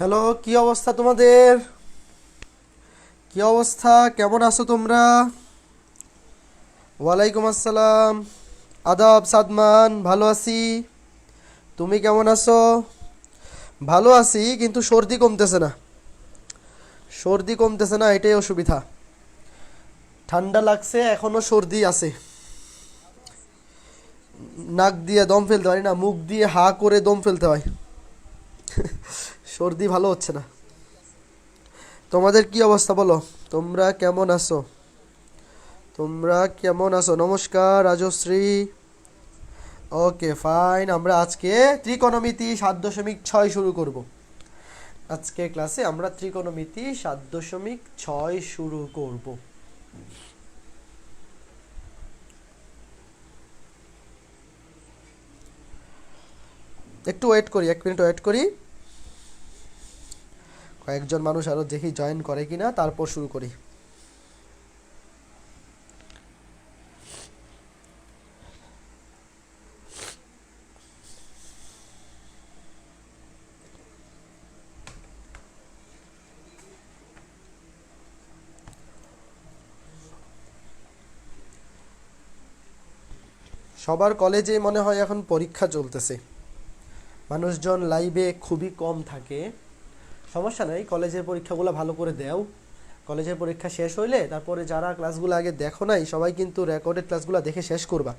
Hello, কি অবস্থা তোমাদের? কি অবস্থা, কেমন আছো তোমরা? ওয়ালাইকুম আসসালাম। আদাব সাদমান, ভালো আছি। তুমি কেমন আছো? ভালো আছি, কিন্তু সর্দি কমতেছে না। সর্দি কমতেছে না, এটাই অসুবিধা। ঠান্ডা লাগছে, এখনো সর্দি আছে। নাক দিয়ে দম ফেলতে হয় না, মুখ দিয়ে হা করে দম ফেলতে হয়। সর্দি ভালো হচ্ছে না। তোমাদের কি অবস্থা বলো? তোমরা কেমন আছো? তোমরা কেমন আছো? নমস্কার রাজশ্রী। ওকে ফাইন, আমরা আজকে ত্রিকোণমিতি ৭.৬ শুরু করব। আজকে ক্লাসে আমরা ত্রিকোণমিতি ৭.৬ শুরু করব। একটু ওয়েট করি, 1 মিনিট ওয়েট করি। কয়েকজন মানুষ আরো দেখি জয়েন করে কিনা, তারপর শুরু করি। সবার কলেজে মনে হয় এখন পরীক্ষা চলতেছে, মানুষজন লাইভে খুবই কম থাকে। সমস্যা নেই, কলেজের পরীক্ষাগুলো ভালো করে দাও। কলেজের পরীক্ষা শেষ হইলে তারপরে যারা ক্লাসগুলো আগে দেখো নাই, সবাই কিন্তু রেকর্ডেড ক্লাসগুলো দেখে শেষ করবা।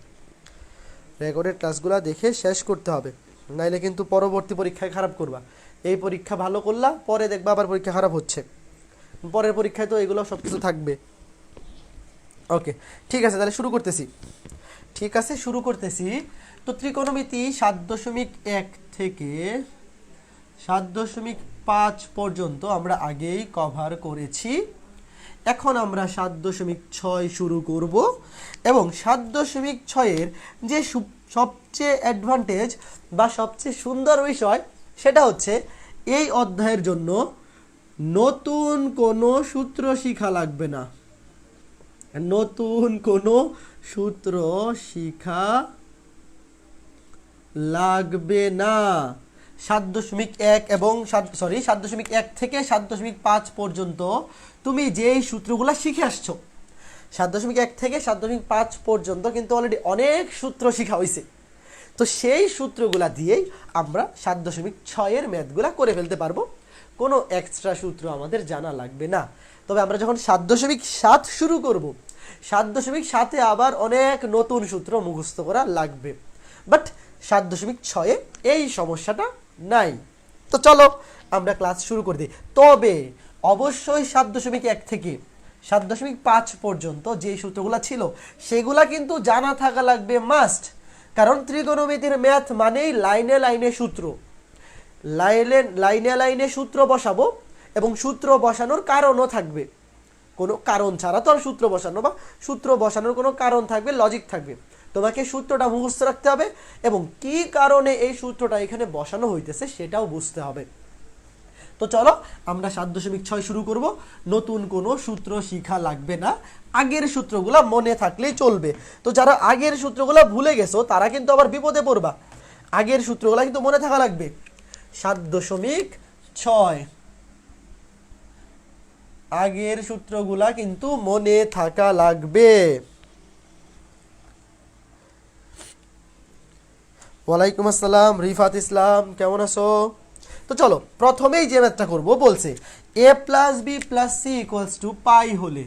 রেকর্ডেড ক্লাসগুলো দেখে শেষ করতে হবে, নাইলে কিন্তু পরবর্তী পরীক্ষায় খারাপ করবা। এই পরীক্ষা ভালো করলা, পরে দেখবা আবার পরীক্ষা খারাপ হচ্ছে। পরের পরীক্ষায় তো এগুলো সব কিছু থাকবে। ওকে, ঠিক আছে, তাহলে শুরু করতেছি। ঠিক আছে, শুরু করতেছি। তো ত্রিকোণমিতি ৭.১ থেকে ৭.৫ পর্যন্ত আমরা আগেই কভার করেছি। এখন আমরা ৭.৬ শুরু করব, এবং ৭.৬-এর যে সবচেয়ে অ্যাডভান্টেজ বা সবচেয়ে সুন্দর বিষয় সেটা হচ্ছে এই অধ্যায়ের জন্য নতুন কোনো সূত্র শিখা লাগবে না। নতুন কোনো সূত্র শিখা লাগবে না। ৭.১ এবং ৭.১ থেকে ৭.৫ পর্যন্ত তুমি যেই সূত্রগুলো শিখে আসছো, ৭.১ থেকে ৭.৫ পর্যন্ত কিন্তু অলরেডি অনেক সূত্র শিখা হয়েছে। তো সেই সূত্রগুলা দিয়েই আমরা ৭.৬-এর ম্যাথগুলা করে ফেলতে পারবো। কোনো এক্সট্রা সূত্র আমাদের জানা লাগবে না। তবে আমরা যখন ৭.৭ শুরু করব, ৭.৭-এ আবার অনেক নতুন সূত্র মুখস্থ করা লাগবে। বাট ৭.৬-এ এই সমস্যাটা নাই। তো চলো আমরা ক্লাস শুরু করে দিই। তবে অবশ্যই ৭.১ থেকে ৭.৫ পর্যন্ত যে সূত্রগুলো ছিল সেগুলা কিন্তু জানা থাকা লাগবে মাস্ট। কারণ ত্রিকোণমিতির ম্যাথ মানেই লাইনে লাইনে সূত্র। লাইনে লাইনে সূত্র বসাবো, এবং সূত্র বসানোর কারণও থাকবে। কোনো কারণ ছাড়া তো আর সূত্র বসানো, বা সূত্র বসানোর কোনো কারণ থাকবে, লজিক থাকবে। তোমাকে সূত্রটা মুখস্থ রাখতে হবে, এবং কি কারণে এই সূত্রটা এখানে বসানো হইতেছে সেটাও বুঝতে হবে। তো চলো আমরা ৭.৬ শুরু করব। নতুন কোনো সূত্র শিখা লাগবে না, আগের সূত্রগুলো মনে থাকলেই চলবে। তো যারা আগের সূত্রগুলো ভুলে গেছো তারা কিন্তু আবার বিপদে পড়বা। আগের সূত্রগুলো কিন্তু মনে থাকা লাগবে। ৭.৬, আগের সূত্রগুলা কিন্তু মনে থাকা লাগবে। ওয়ালাইকুম আসসালাম রিফাত ইসলাম, কেমন আছো? তো চলো প্রথমেই যে ম্যাথটা করব, বলছে a plus B plus C equals to pi হলে,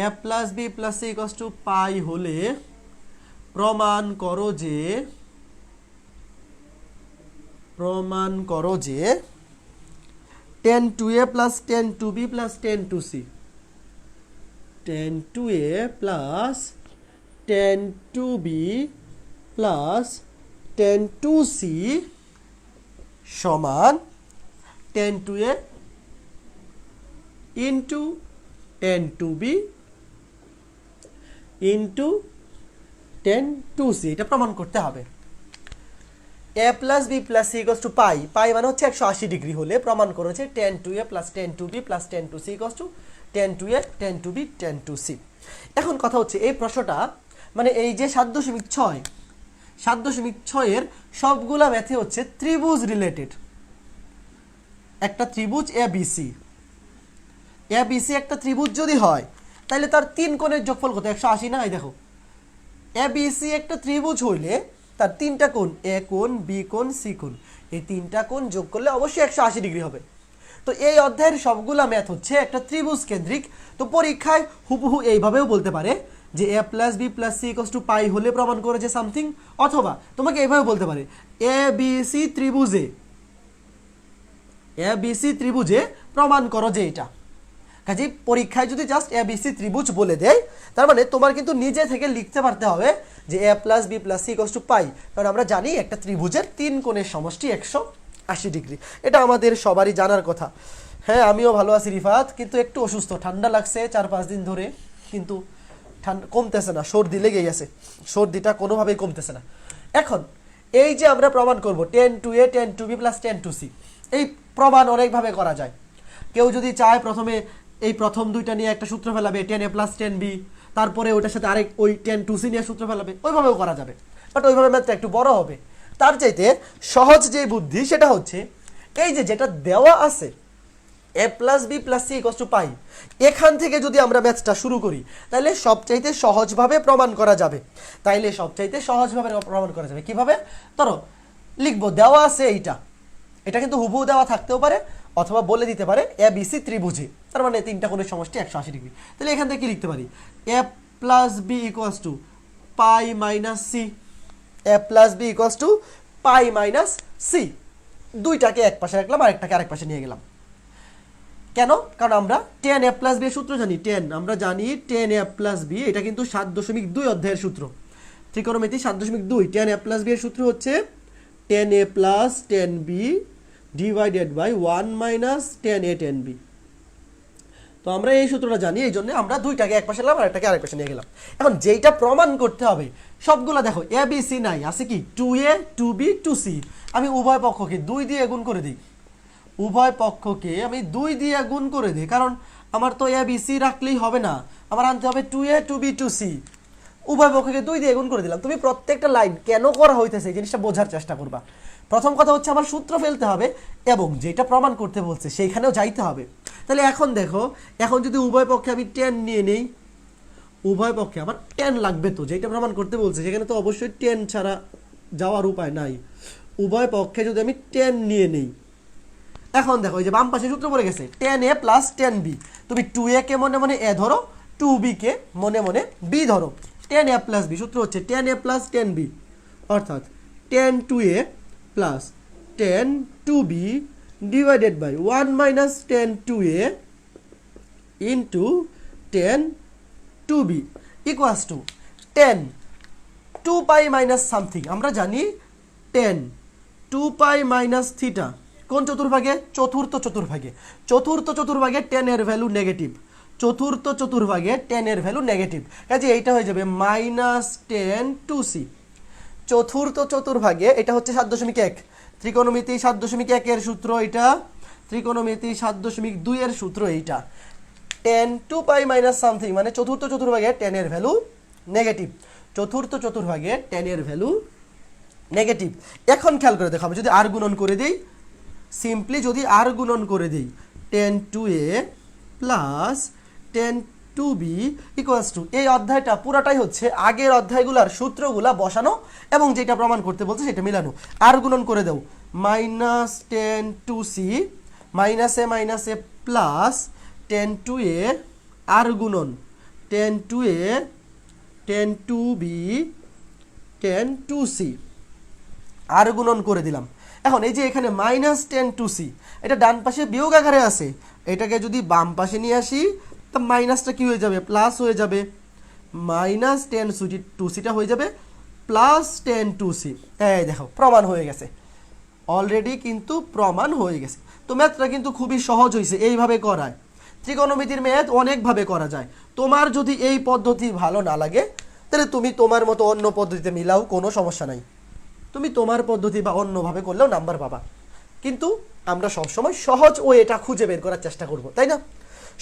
a plus B plus C equals to pi হলে প্রমাণ করো যে tan 2a plus tan 2b plus tan 2c, tan 2a plus tan 2b plus tan 2c সমান tan 2a into tan 2b into tan 2c। এটা প্রমাণ করতে হবে। a plus B plus C equals to pi, pi মানে হচ্ছে 180 degree হলে প্রমাণ করেছে tan 2a plus tan 2b plus tan 2c equals to tan 2a tan 2b tan 2c। এখন কথা হচ্ছে এই প্রশ্নটা মানে এই যে ৭.৬ এর সবগুলা ম্যাথে হচ্ছে ত্রিভুজ রিলেটেড। একটা ত্রিভুজ এবিসি, এবিসি একটা ত্রিভুজ যদি হয় তাহলে তার 3 কোণের যোগফল কত? 180 না? এই দেখো, এবিসি একটা ত্রিভুজ হইলে তার 3টা কোণ, এ কোণ, বি কোণ, সি কোণ, এই 3টা কোণ যোগ করলে অবশ্যই 180 ডিগ্রি হবে। তো এই অধ্যায়ের সবগুলা ম্যাথ হচ্ছে একটা ত্রিভুজ কেন্দ্রিক। তো পরীক্ষায় হুবহু এইভাবেও বলতে পারে যে A plus B plus C equals to pi হলে প্রমাণ করে যে সামথিং, অথবা তোমাকে এইভাবে বলতে পারে A B C ত্রিভুজে, A B C ত্রিভুজে প্রমাণ করো যে এটা। কাজে পরীক্ষায় যদি জাস্ট এ বি সি ত্রিভুজ বলে দেয়, তার মানে তোমার কিন্তু নিজে থেকে লিখতে পারতে হবে যে A plus B plus C equals to pi, কারণ আমরা জানি একটা ত্রিভুজের 3 কোণের সমষ্টি 180 ডিগ্রি। এটা আমাদের সবারই জানার কথা। হ্যাঁ, আমিও ভালো আছি রিফাত, কিন্তু একটু অসুস্থ, ঠান্ডা লাগছে 4-5 দিন ধরে, কিন্তু ঠান্ডা কমতেছে না, সর্দি লেগে গেছে, সর্দিটা কোনোভাবেই কমতেছে না। এখন এই যে আমরা প্রমাণ করব tan 2a tan 2b plus tan 2c, এই প্রমাণ অনেকভাবে করা যায়। কেউ যদি চায় প্রথমে এই প্রথম দুইটা নিয়ে একটা সূত্র ফেলাবে tan a plus tan b, তারপরে ওইটার সাথে আরেক ওই tan 2c নিয়ে সূত্র ফেলাবে, ওইভাবেও করা যাবে, বাট ওইভাবে ম্যাথটা একটু বড় হবে। তার চাইতে সহজ যে বুদ্ধি সেটা হচ্ছে এই যে যেটা দেওয়া আছে A plus B plus C equals to pi, এখান থেকে যদি আমরা ম্যাথটা শুরু করি তাহলে সবচাইতে সহজভাবে প্রমাণ করা যাবে। প্রমাণ করা যাবে কিভাবে? ধরো লিখবো দেওয়া আছে এইটা, এটা কিন্তু হুবহু দেওয়া থাকতেও পারে, অথবা বলে দিতে পারে এ বি সি ত্রিভুজে, তার মানে 3টা কোণের সমষ্টি 180 ডিগ্রি। তাহলে এখান থেকে কি লিখতে পারি? A plus B equals to pi minus C, A plus B equals to pi minus C. দুইটাকে এক পাশে রাখলাম, আরেকটাকে আরেক পাশে নিয়ে গেলাম। কেন? কারণ আমরা tan a প্লাস বি এর সূত্র জানি, আমরা জানি tan a প্লাস বি, এটা কিন্তু 7.2 অধ্যায়ের সূত্র, ত্রিকোণমিতি 7.2। tan a প্লাস বি এর সূত্র হচ্ছে tan a plus tan b divided by 1 minus tan a tan b। তো আমরা এই সূত্রটা জানি, এই জন্য আমরা দুইটাকে এক পাশে নিলাম, আরেকটাকে আরেক পাশে নিয়ে গেলাম। এখন যেইটা প্রমাণ করতে হবে সবগুলা দেখো এ বি সি নাই, আছে কি 2a 2b 2c, আমি উভয় পক্ষকে 2 দিয়ে গুণ করে দিই, উভয় পক্ষকে আমি 2 দিয়ে গুণ করে দিই, কারণ আমার তো এ বি সি রাখলেই হবে না, আমার আনতে হবে 2a 2b 2c, উভয় পক্ষকে 2 দিয়ে গুণ করে দিলাম। তুমি প্রত্যেকটা লাইন কেন করা হইতেছে এই জিনিসটা বোঝার চেষ্টা করবা। প্রথম কথা হচ্ছে আমার সূত্র ফেলতে হবে এবং যেটা প্রমাণ করতে বলছে সেইখানেও যাইতে হবে। তাহলে এখন দেখো, এখন যদি উভয় পক্ষে আমি 10 নিয়ে নেই, উভয় পক্ষে আমার 10 লাগবে, তো যেটা প্রমাণ করতে বলছে সেখানে তো অবশ্যই 10 ছাড়া যাওয়ার উপায় নাই। উভয় পক্ষে যদি আমি 10 নিয়ে নেই, এখন দেখো এই যে বাম পাশে সূত্র পড়ে গেছে tan a plus tan b, তুমি 2a কে মনে মনে a ধরো, 2b কে মনে মনে b ধরো। tan a প্লাস b সূত্র হচ্ছে tan a plus tan b, অর্থাৎ tan 2a plus tan 2b divided by 1 minus tan 2a into tan 2b equals to tan 2 pi minus something, আমরা জানি tan 2 pi minus theta কোন চতুর্ভাগে? চতুর্থ চতুর্ভাগে। চতুর্থ চতুর্ভাগে tan এর value negative, চতুর্থ চতুর্ভাগে tan এর value negative, কাজে এইটা হয়ে যাবে মাইনাস tan 2c। চতুর্থ চতুর্ভাগে এটা হচ্ছে 7.1, ত্রিকোণমিতি 7.1 এর সূত্র এটা, ত্রিকোণমিতি 7.2 এর সূত্র এইটা। tan 2 পাই মাইনাস সামথিং মানে চতুর্থ চতুর্ভাগে tan এর ভ্যালু নেগেটিভ, চতুর্থ চতুর্ভাগে tan এর ভ্যালু নেগেটিভ। এখন খেয়াল করে দেখো, আমি যদি আর গুণন করে দিই, সিম্পলি যদি আর গুণন করে দিই tan 2a plus tan 2b equals two, এই অধ্যায়টা পুরাটাই হচ্ছে আগের অধ্যায়গুলোর সূত্রগুলা বসানো এবং যেটা প্রমাণ করতে বলছে সেটা মিলানো। আর গুণন করে দাও minus tan 2c minus A plus tan 2a, আর গুণন tan 2a tan 2b tan 2c, আর গুণন করে দিলাম। এখন এই যে এখানে মাইনাস tan 2c, এটা ডান পাশে বিয়োগ আকারে আছে, এটাকে যদি বাম পাশে নিয়ে আসি তো মাইনাসটা কি হয়ে যাবে? প্লাস হয়ে যাবে, মাইনাস tan 2cটা হয়ে যাবে প্লাস tan 2c। এই দেখো প্রমাণ হয়ে গেছে, অলরেডি কিন্তু প্রমাণ হয়ে গেছে। তো ম্যাথটা কিন্তু খুবই সহজ হয়েছে, এইভাবে করায়। ত্রিকোণমিতির ম্যাথ অনেকভাবে করা যায়। তোমার যদি এই পদ্ধতি ভালো না লাগে তাহলে তুমি তোমার মতো অন্য পদ্ধতিতে মিলাও, কোনো সমস্যা নাই। তুমি তোমার পদ্ধতি বা অন্যভাবে করলেও নাম্বার পাবা, কিন্তু আমরা সবসময় সহজ ওয়েটা খুঁজে বের করার চেষ্টা করব, তাই না?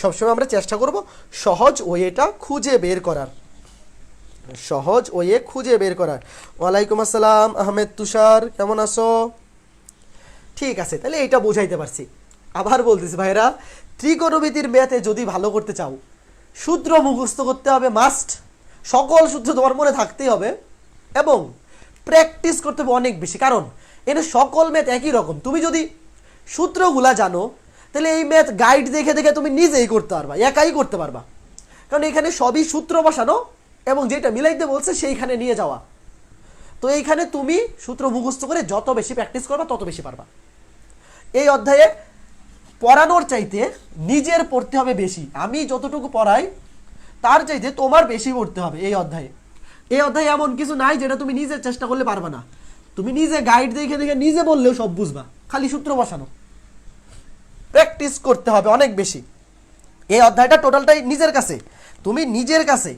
সবসময় আমরা চেষ্টা করব সহজ ওয়েটা খুঁজে বের করার, সহজ ওয়ে খুঁজে বের করার। ওয়ালাইকুম আসসালাম আহমেদ তুষার, কেমন আছো? ঠিক আছে, তাহলে এটা বুঝাইতে পারছি। আবার বলতেছি ভাইরা, ত্রিকোণমিতির ম্যাথে যদি ভালো করতে চাও সূত্র মুখস্থ করতে হবে মাস্ট, সকল সূত্র তোমার মনে থাকতেই হবে এবং প্র্যাকটিস করতে হবে অনেক বেশি। কারণ এখানে সকল ম্যাথ একই রকম, তুমি যদি সূত্রগুলা জানো তাহলে এই ম্যাথ গাইড দেখে দেখে তুমি নিজেই করতে পারবা, একাই করতে পারবা। কারণ এখানে সবই সূত্র বসানো এবং যেটা মিলাইতে বলছে সেইখানে নিয়ে যাওয়া। তো এইখানে তুমি সূত্র মুখস্থ করে যত বেশি প্র্যাকটিস করবা তত বেশি পারবা। এই অধ্যায়ে পড়ানোর চাইতে নিজের পড়তে হবে বেশি। আমি যতটুকু পড়াই তার চাইতে তোমার বেশি পড়তে হবে এই অধ্যায়ে। এই অধ্যায়ে এমন কিছু নাই যেটা তুমি নিজে চেষ্টা করলে পারবা না। তুমি নিজে গাইড দেখে দেখে নিজে বললেও সব বুঝবা, খালি সূত্র বসানো। প্র্যাকটিস করতে হবে অনেক বেশি। এই অধ্যায়টা টোটালটাই নিজের কাছে, তুমি নিজের কাছে।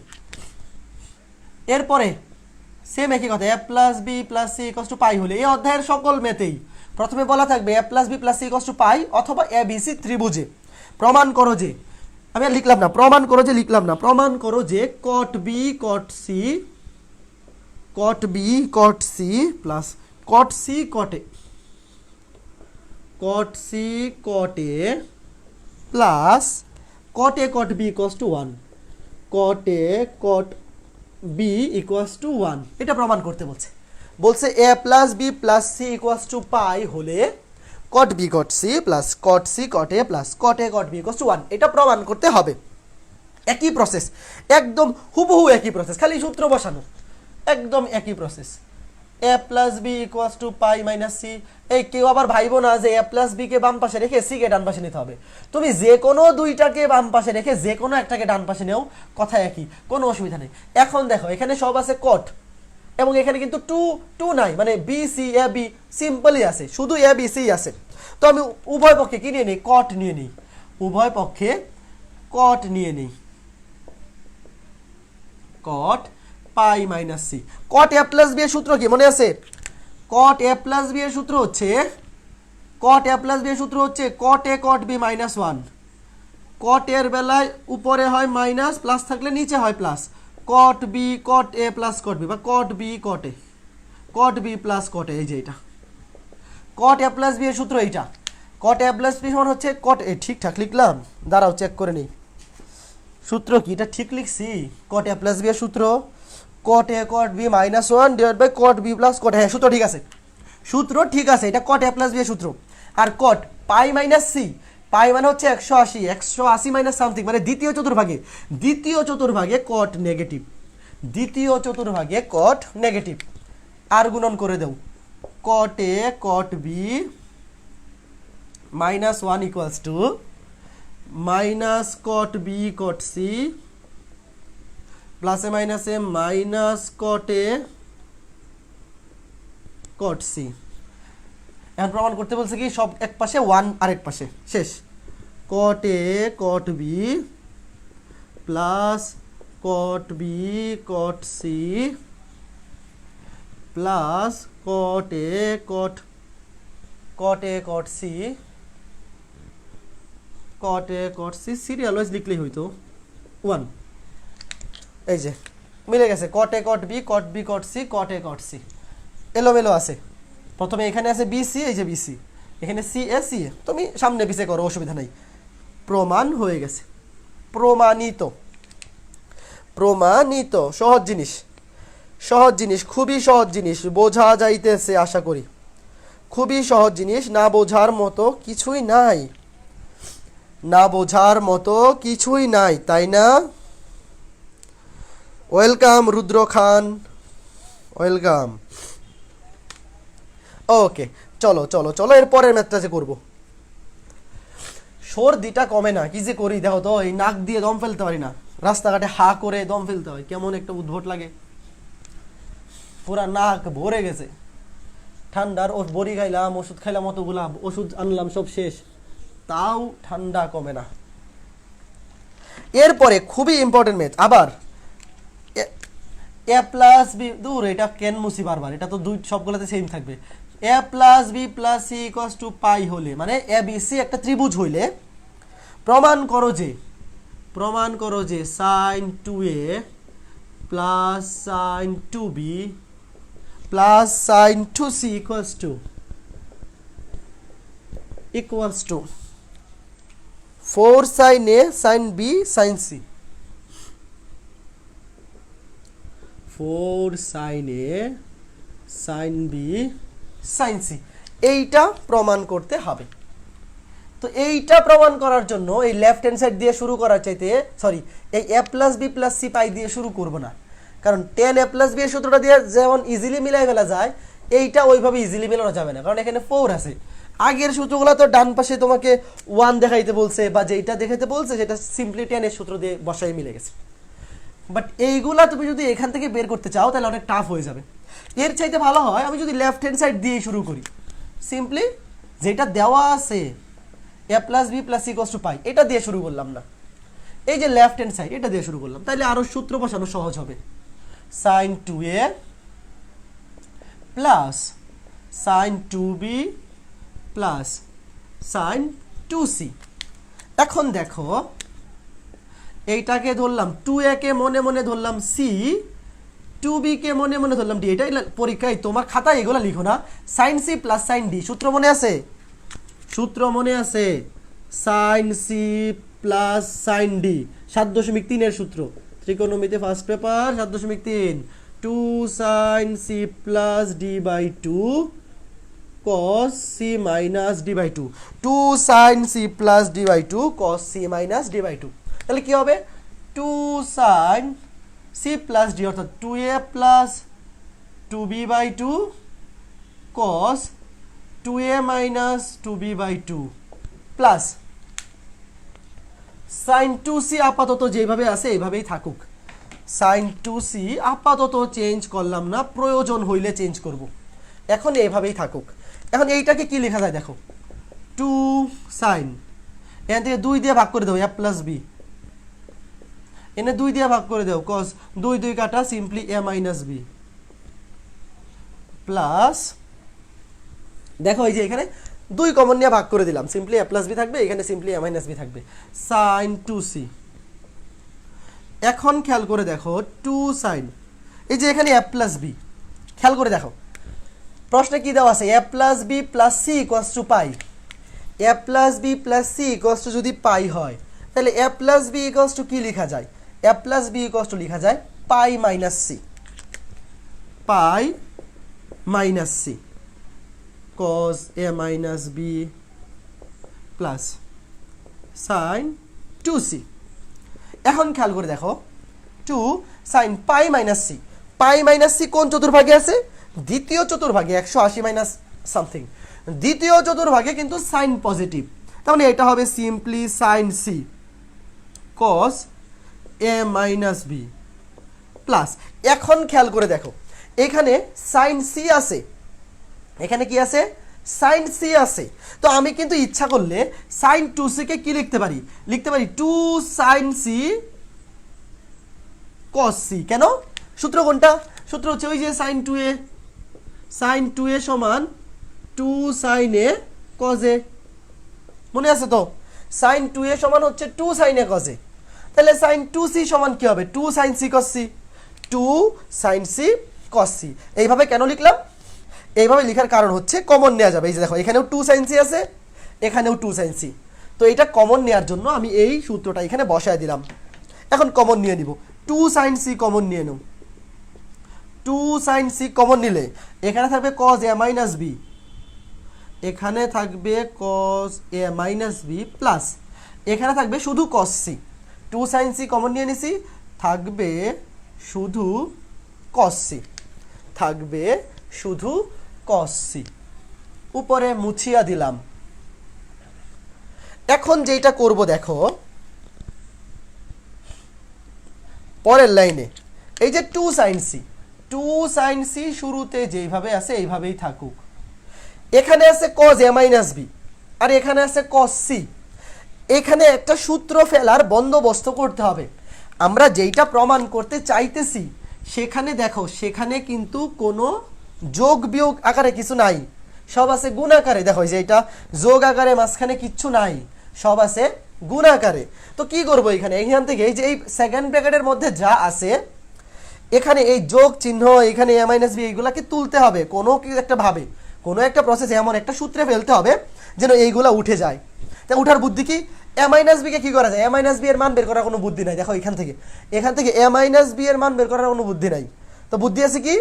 এরপরে সেম একই কথা, a plus B plus C equals to pi হলে এই অধ্যায়ের সকল ম্যাথেই প্রথমে বলা থাকবে a plus B plus C equals to pi অথবা এ বি সি ত্রিভুজে প্রমাণ করো যে, আমি আর লিখলাম না, প্রমাণ করো যে লিখলাম না, প্রমাণ করো যে cot B cot C, cot B cot C plus cot C cot A, cot C cot A plus cot A cot B equals to 1, cot A cot B equals to 1, এটা প্রমাণ করতে বলছে। বলছে A plus B plus C equals to pi হলে cot B cot C plus cot C cot A plus cot A cot B equals to 1, এটা প্রমাণ করতে হবে। একই প্রসেস, একদম হুবহু একই প্রসেস, খালি সূত্র বসানো, একদম একই process. A plus B equals to pi minus C. এই কেউ আবার ভাইবো না যে এ প্লাস বি কে বাম পাশে রেখে সি কে ডান পাশে নিতে হবে। তুমি যে কোনো দুইটাকে বাম পাশে রেখে যে কোনো একটাকে ডান পাশে নেও, কথা একই, কোনো অসুবিধা নেই। এখন দেখো এখানে সব আছে কট এবং এখানে কিন্তু টু টু নাই, মানে বি সি এ বি সিম্পলই আছে, শুধু এ বি সি আছে। তো আমি উভয় পক্ষে কি নিয়ে নিই, কট নিয়ে নিই, উভয় পক্ষে কট নিয়ে নিই, কট পাই minus C. Cot A plus B এর সূত্র কি মনে আছে? কট এ প্লাস বি এর সূত্র হচ্ছে, কট এ প্লাস বি এর সূত্র হচ্ছে কট এ কট বি মাইনাস 1। কট এর বেলায় উপরে হয় মাইনাস, প্লাস থাকলে নিচে হয় plus. Cot B caught A plus cot B, বা কট B caught A, cot B plus cot এ, এই যে এটা কট এ প্লাস বি এর সূত্র। এইটা কট এ প্লাস বি সমান হচ্ছে কট এ, ঠিকঠাক লিখলাম? দাঁড়াও চেক করে নেই সূত্র কি, এটা ঠিক লিখছি? কট এ প্লাস বি এর সূত্র cot A cot B minus 1 divide by cot B plus cot, হ্যাঁ সূত্র ঠিক আছে, সূত্র ঠিক আছে, এটা কট এ প্লাস বি এর সূত্র। আর কট পাই মাইনাস সি, পাই মানে হচ্ছে 180, 180 মাইনাস সামথিং, মানে দ্বিতীয় চতুর্ভাগে, দ্বিতীয় চতুর্ভাগে কট নেগেটিভ, দ্বিতীয় চতুর্ভাগে কট নেগেটিভ। আর গুণন করে দেও, cot A cot B minus 1 equals to minus cot B cot C প্লাসে মাইনাসে minus caught A cot C. এখন প্রমাণ করতে বলছে কি, সব এক পাশে 1 আরেক পাশে, শেষ। Cot A cot B plus cot B cot C plus cot A cot, cot A cot C, cot A cot C serial wise লিখলেই হইতো 1। এই যে মিলে গেছে, cot A cot B cot B cot C, cot A cot C এলোমেলো আছে। প্রথমে এখানে আছে বি সি, এই যে বি সি, এখানে সি এ সি এ, তুমি সামনে পিছে করো, অসুবিধা নাই। প্রমাণ হয়ে গেছে, প্রমাণিত, প্রমাণিত। সহজ জিনিস, সহজ জিনিস, খুবই সহজ জিনিস, বোঝা যাইতেছে আশা করি। খুবই সহজ জিনিস, না বোঝার মতো কিছুই নাই, না বোঝার মতো কিছুই নাই, তাই না? ওয়েলকাম রুদ্র খান, ওয়েলকাম। ওকে চলো চলো চলো, এর পরের ম্যাথটা যে করবো। সর্দিটা কমে না, কি যে করি দেখো তো, এই নাক দিয়ে দম ফেলতে পারি না, রাস্তাঘাটে হা করে দম ফেলতে হয়, কেমন একটা উদ্ভট লাগে, পুরা নাক ভরে গেছে। ঠান্ডার বড়ি খাইলাম, ওষুধ খাইলাম, অতগুলা ওষুধ আনলাম, সব শেষ, তাও ঠান্ডা কমে না। এরপরে খুবই ইম্পর্টেন্ট ম্যাথ, আবার এ প্লাস বি, দূর এটা কেন মুসি বারবার, এটা তো দুই সবগুলোতে সেম থাকবে। A plus B plus C equals to pi হলে, মানে এ বি সি একটা ত্রিভুজ হইলে প্রমাণ করো যে, প্রমাণ করো যে sine 2a plus sine 2b plus sine 2c equals to 4 sin a sin b sin c, 4 sin a sin b sin c, এইটা প্রমাণ করতে হবে। তো এইটা প্রমাণ করার জন্য এই লেফট হ্যান্ড সাইড দিয়ে শুরু করার চাইতে এই a plus b plus c পাই দিয়ে শুরু করব না, কারণ 10 a প্লাস b এর সূত্রটা দিয়ে যেমন ইজিলি মিলাই ফেলা যায়, এইটা ওইভাবে ইজিলি মেলানো যাবে না, কারণ এখানে 4 আছে। আগের সূত্রগুলো তো ডান পাশে তোমাকে 1 দেখাইতে বলছে বা যেটা দেখাইতে বলছে সেটা সিম্পলি 10 এর সূত্র দিয়ে বসাই মিলে গেছে। বাট এইগুলা তুমি যদি এখান থেকে বের করতে চাও তাহলে অনেক টাফ হয়ে যাবে। এর চাইতে ভালো হয় আমি যদি লেফট হ্যান্ড সাইড দিয়ে শুরু করি, সিম্পলি যেটা দেওয়া আছে a plus B plus C cos to pi, এটা দিয়ে শুরু করলাম না, এই যে লেফট হ্যান্ড সাইড এটা দিয়ে শুরু করলাম, তাহলে আরো সূত্র বসানো সহজ হবে। sin 2a plus sin 2b plus sin 2c। এখন দেখো এইটাকে ধরলাম 2a কে মনে মনে ধরলাম c, 2b কে মনে মনে ধরলাম d। এটাই পরীক্ষায় তোমার খাতায় এগুলো লিখো না, sin c plus sin d। সূত্র মনে আছে? সূত্র মনে আছে? sin c plus sin d 7.3 এর সূত্র, ত্রিকোণমিতি first paper 7.3, 2 sin c plus d by 2 cos c minus d by 2, 2 sin c plus d by 2 cos c minus d by 2। তাহলে কি হবে? 2 sin c প্লাস d অর্থাৎ 2a plus 2b by 2 cos 2a minus 2b by 2 plus sin 2c আপাতত যেভাবে আছে এইভাবেই থাকুক। sin 2c আপাতত চেঞ্জ করলাম না, প্রয়োজন হইলে চেঞ্জ করব। এখন এইভাবেই থাকুক। এখন এইটাকে কি লেখা যায় দেখো, 2 sin, এখান থেকে 2 দিয়ে ভাগ করে দাও a প্লাস b, এনে 2 দিয়ে ভাগ করে দাও cos 2 2 কাটা simply a minus b plus, দেখো এই যে এখানে 2 কমন নিয়ে ভাগ করে দিলাম, সিম্পলি a প্লাস b থাকবে, এখানে সিম্পলি a মাইনাস b থাকবে, sin 2c। এখন খেয়াল করে দেখো 2 sin, এই যে এখানে a প্লাস b, খেয়াল করে দেখো প্রশ্নে কি দেওয়া আছে, a plus b plus c equals to pi. a plus b plus c equals to যদি পাই হয় তাহলে a plus b equals to কি লেখা যায়? a plus b equals to লেখা যায় pi minus c, pi minus c cos a minus b plus sin 2c। এখন খেয়াল করে দেখো 2 sin pi minus c, pi minus c কোন চতুর্ভাগে আছে? দ্বিতীয় চতুর্ভাগে, 180 মাইনাস সামথিং, দ্বিতীয় চতুর্ভাগে কিন্তু সাইন পজিটিভ, তার মানে এটা হবে simply sin c cos a minus b plus. এখন খেয়াল করে দেখো এখানে sin c আছে, এখানে কি আছে? sin c আছে। তো আমি কিন্তু ইচ্ছা করলে sin 2c কে কি লিখতে পারি? লিখতে পারি 2 sin c cos c। কেন? সূত্র কোনটা? সূত্র হচ্ছে ওই যে sin 2a, sin 2a সমান 2 sin a cos a, মনে আছে তো? sin 2a সমান হচ্ছে 2 sin a cos a, তাহলে sin 2c সমান কি হবে? 2 sin c cos c, 2 sin c cos c। এইভাবে কেন লিখলাম? এইভাবে লেখার কারণ হচ্ছে কমন নেওয়া যাবে। এই যে দেখো এখানেও 2 sin c আছে, এখানেও 2 sin c, তো এটা কমন নেওয়ার জন্য আমি এই সূত্রটা এখানে বসায় দিলাম। এখন কমন নিয়ে নিব, 2 sin c কমন নিয়ে নাও, 2 sin c কমন নিলে এখানে থাকবে cos a মাইনাস b, এখানে থাকবে cos a minus b plus এখানে থাকবে শুধু cos c। 2 sin c common নিয়ে নিছি, থাকবে শুধু cos c, থাকবে শুধু cos c, উপরে মুছিয়া দিলাম। এখন যেটা করব দেখো পরের লাইনে এই যে 2 sin c, 2 sin c শুরুতে যেভাবে আছে এইভাবেই থাকুক। এখানে আছে cos a মাইনাস b আর এখানে আছে cos c। এখানে একটা সূত্র ফেলার বন্দোবস্ত করতে হবে। আমরা যেইটা প্রমাণ করতে চাইতেছি সেখানে দেখো সেখানে কিন্তু কোনো যোগ বিয়োগ আকারে কিছু নাই, সব আছে গুণ আকারে। দেখো যে এটা যোগ আকারে মাঝখানে কিচ্ছু নাই, সব আছে গুণ আকারে। তো কি করব এখানে? এখান থেকে এই যে এই সেকেন্ড ব্র্যাকেটের মধ্যে যা আছে এখানে এই যোগ চিহ্ন, এখানে a মাইনাস b এইগুলাকে তুলতে হবে কোনো একটা ভাবে, কোনো একটা প্রসেস এমন একটা সূত্রে ফেলতে হবে যেন এইগুলা উঠে যায়। তা উঠার বুদ্ধি কি? এ মাইনাস বি কে কি করা যায়, এ মাইনাস বি এর মান বের করার কোনো বুদ্ধি নাই। দেখো এখান থেকে এ মাইনাস বি এর মান বের করার কোনো বুদ্ধি নাই। তো বুদ্ধি আছে কি,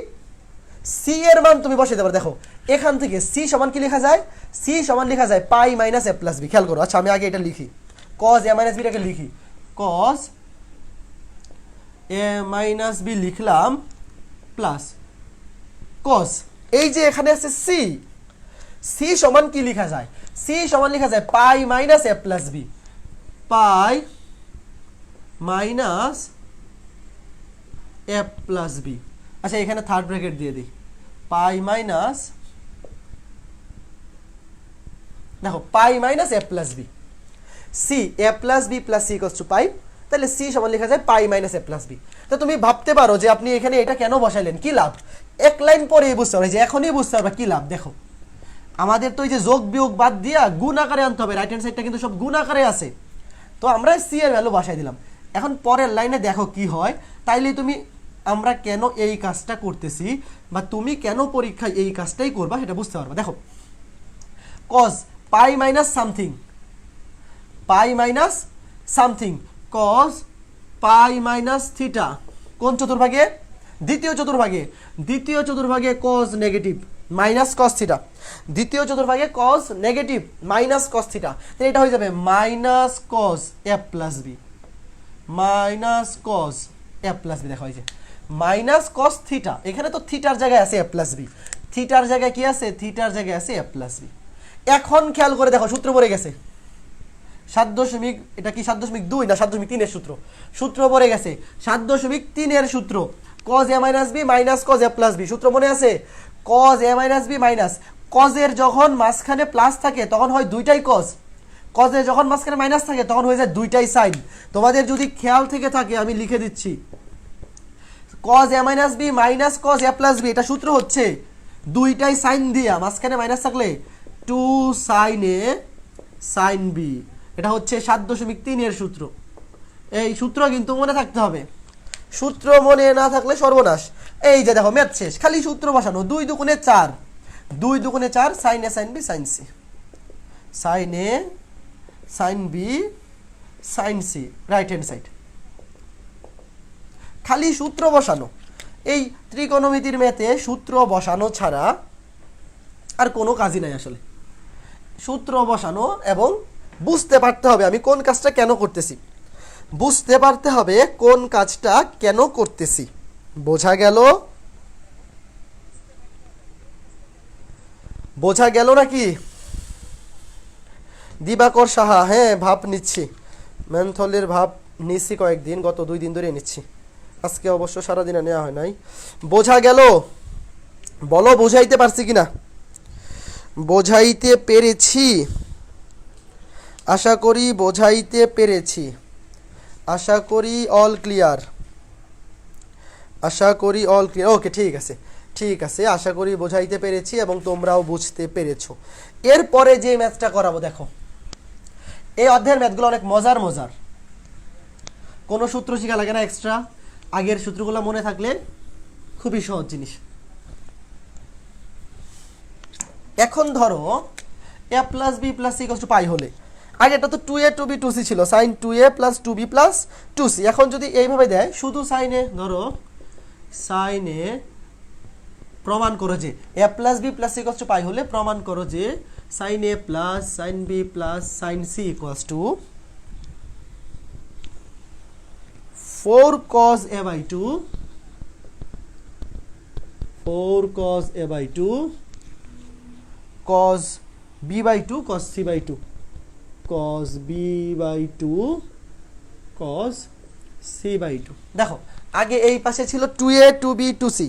সি এর মান তুমি বসে দেবে। দেখো এখান থেকে সি সমান কি লেখা যায়, সি সমান লেখা যায় pi minus A plus B. খেয়াল করো, আচ্ছা আমি আগে এটা লিখি, কজ এ মাইনাস বিটাকে লিখি, কজ এ মাইনাস বি লিখলাম প্লাস কজ, এই যে এখানে আছে সি, সি সমান কি লেখা যায়, সি সমান লেখা যায় pi minus A plus B, pi minus A plus B. আচ্ছা এখানে থার্ড ব্র্যাকেট দিয়ে দিই, পাই মাইনাস, দেখো pi minus A plus B, C A plus B plus C equals to pi, তাহলে সি সমান লেখা যায় pi minus A plus B. তো তুমি ভাবতে পারো যে আপনি এখানে এটা কেন বসাইলেন, কি লাভ, এক লাইন পরে বুঝতে পারবে, যে এখনই বুঝতে পারবে কি লাভ। দেখো আমাদের তো এই যে যোগ বিয়োগ বাদ দিয়া গুণ আকারে আনতে হবে, রাইট হ্যান্ড সাইডটা কিন্তু সব গুণ আকারে আছে, তো আমরা সি এর ভ্যালু বসাই দিলাম। এখন পরের লাইনে দেখো কি হয়, তাইলে তুমি আমরা কেন এই কাজটা করতেছি বা তুমি কেন পরীক্ষায় এই কাজটাই করবা সেটা বুঝতে পারবা। দেখো cos pi minus something, pi minus something, cos pi minus theta, কোন চতুর্ভাগে, দ্বিতীয় চতুর্ভাগে, দ্বিতীয় চতুর্ভাগে cos negative minus cos theta, দ্বিতীয় চতুর্ভাগে cos negative minus cos theta, তাহলে এটা হয়ে যাবে minus cos A plus B, minus cos A plus B. দেখা হয়েছে মাইনাস কস থিটা, এখানে তো থিটার জায়গায় আছে এ প্লাস বি, থিটার জায়গায় কি আছে, থিটার জায়গায় আছে এ প্লাস বি। এখন খেয়াল করে দেখো সূত্র পড়ে গেছে, 7 এটা কি 7.2 না 7.3 এর সূত্র, সূত্র পড়ে গেছে 7.3 এর সূত্র, cos a minus B minus cos a plus B, সূত্র মনে আছে, cos a minus B minus, cos এর যখন মাঝখানে প্লাস থাকে তখন হয় দুইটাই cos, cos এর যখন মাঝখানে মাইনাস থাকে তখন হয়ে যায় দুইটাই সাইন। তোমাদের যদি খেয়াল থেকে থাকে আমি লিখে দিচ্ছি, cos a minus B minus cos a plus B, এটা সূত্র হচ্ছে দুইটাই সাইন দিয়া মাঝখানে মাইনাস থাকলে 2 sin a sin b, এটা হচ্ছে 7.3 এর সূত্র। এই সূত্র কিন্তু মনে থাকতে হবে, সূত্র মনে না থাকলে সর্বনাশ। এই যে দেখো ম্যাথ শেষ, খালি সূত্র বসানো, 2 দুগুণে 4, 2 দুগুণে 4 sin a sin b sin c, sin a sin b sin c, right hand side, খালি সূত্র বসানো। এই ত্রিকোণমিতির ম্যাথে সূত্র বসানো ছাড়া আর কোনো কাজই নাই আসলে, সূত্র বসানো এবং বুঝতে পারতে হবে আমি কোন কাজটা কেন করতেছি, বুঝতে পারতে হবে কোন কাজটা কেন করতেছি। বোঝা গেল, বোঝা গেল নাকি? দিবাকর সাহা, হ্যাঁ ভাব নিচ্ছি, মেন্থলের ভাব নিচ্ছি কয়েকদিন, গত 2 দিন ধরে নিচ্ছি, আজকে অবশ্য সারাদিন নেওয়া হয় নাই। বোঝা গেল, বলো বোঝাইতে পারছি কিনা, বোঝাইতে পেরেছি, আশা করি বোঝাইতে পেরেছি, আশা করি অল ক্লিয়ার, আশা করি অল ক্লিয়ার। ওকে ঠিক আছে, ঠিক আছে, আশা করি বোঝাইতে পেরেছি এবং তোমরাও বুঝতে পেরেছো। এরপরে যে ম্যাথটা করাবো, দেখো এই অধ্যায়ের ম্যাথগুলো অনেক মজার মজার, কোনো সূত্র শেখা লাগে না এক্সট্রা, আগের সূত্রগুলো মনে থাকলে খুবই সহজ জিনিস। এখন ধরো a plus B plus C equals to pi হলে, আগে এটা তো 2a 2b 2c ছিল, sin 2a plus 2b plus 2c, এখন যদি এইভাবে দেয় শুধু sin a, ধরো sin a প্রমাণ করো যে a plus B plus C equals to pi হলে প্রমাণ করো যে sin a plus sin b plus sin c equals to 4 cos a by 2, 4 cos a by 2 cos b by 2 cos c by 2, cos b by 2 cos c by 2। দেখো আগে এই পাশে ছিল 2a 2b 2c,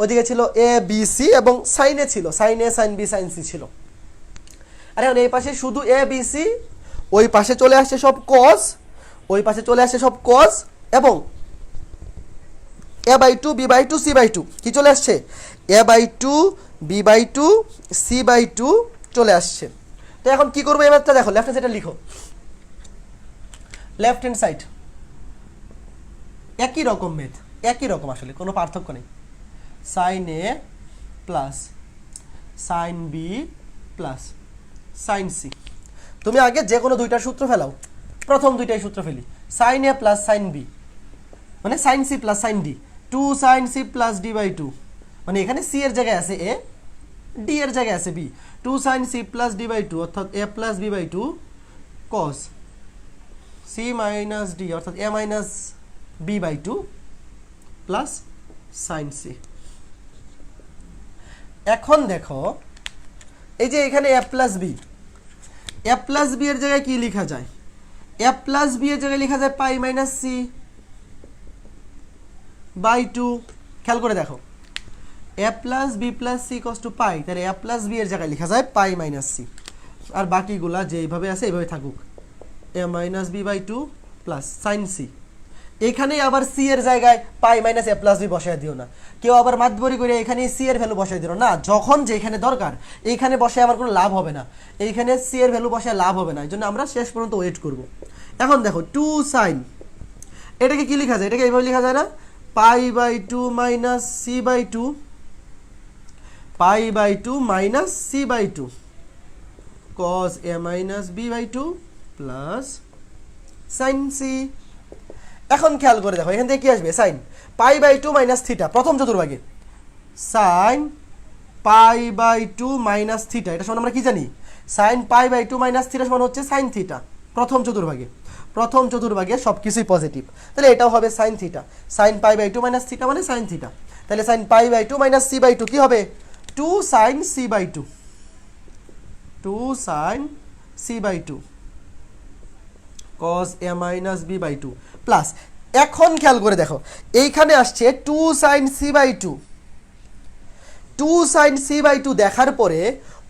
ওদিকে ছিল a b c এবং sin a ছিল, sin a sin b sin c ছিল। আর এখন এই পাশে শুধু a b c, ওই পাশে চলে আসছে সব cos, ওই পাশে চলে আসছে সব cos এবং a by 2 b by 2 c by 2 কি চলে আসছে, a by 2 b by 2 c by 2 চলে আসছে। তো এখন কি করবো এই ম্যাথটা, দেখো লেফট হ্যান্ড সাইডে লিখো, লেফট হ্যান্ড সাইড একই রকম ম্যাথ, একই রকম আসলে কোনো পার্থক্য নেই, sin a plus sin b plus sin c, তুমি আগে যে কোনো দুইটার সূত্র ফেলাও, প্রথম দুইটাই সূত্র ফেলি, sine A plus sine B মানে sine C plus sine D, 2 sine C plus D by 2, মানে এখানে সি এর জায়গায় আছে এ, ডি এর জায়গায় আছে B, 2 sine C plus D by 2 অর্থাৎ A plus B by 2 cos C minus D অর্থাৎ A minus B by 2 plus sine C. এখন দেখো এই যে এখানে A plus B, A plus B এর জায়গায় কি লেখা যায়, এ প্লাস বি এর জায়গায় লেখা যায় পাই মাইনাস সি বাই 2। খেয়াল করে দেখো, এ plus B plus C cos to pi, তাহলে এ প্লাস বি এর জায়গায় লেখা যায় পাই মাইনাস সি, আর বাকিগুলা যেইভাবে আছে এইভাবে থাকুক, A minus B by 2 plus sine C. এখানে আবার সি এর জায়গায় pi minus A plus B বসায় দিও না, কেউ আবার মাতবরি করে এখানে সি এর ভ্যালু বসায় দিও না, যখন যেখানে দরকার এইখানে বসে আমার কোনো লাভ হবে না, এইখানে সি এর ভ্যালু বসায় লাভ হবে না, এই জন্য আমরা শেষ পর্যন্ত ওয়েট করব। এখন দেখো 2 সাইন, এটাকে কি লেখা যায়, এটাকে এইভাবে লেখা যায় না, pi by 2 minus C by 2, pi by 2 minus C by 2 cos a minus B by 2 plus sine C. এখন খেয়াল করে দেখো এখান থেকে কি আসবে, sine pi by 2 minus theta প্রথম চতুর্ভাগে, sine pi by 2 minus theta, এটা সমান আমরা কি জানি, sine pi by 2 minus theta সমান হচ্ছে সাইন থিটা প্রথম চতুর্ভাগে, প্রথম চতুর্ভাগে সব কিছুই পজিটিভ, তাহলে এটাও হবে sine theta, sine pi by 2 minus theta মানে সাইন থিটা, তাহলে sine pi by 2 minus C by 2 কি হবে, 2 sine C by 2, 2 sine C by 2 cos a minus B by 2 plus, এখন খেয়াল করে দেখো এইখানে আসছে 2 sine C by 2, 2 sine C by 2 দেখার পরে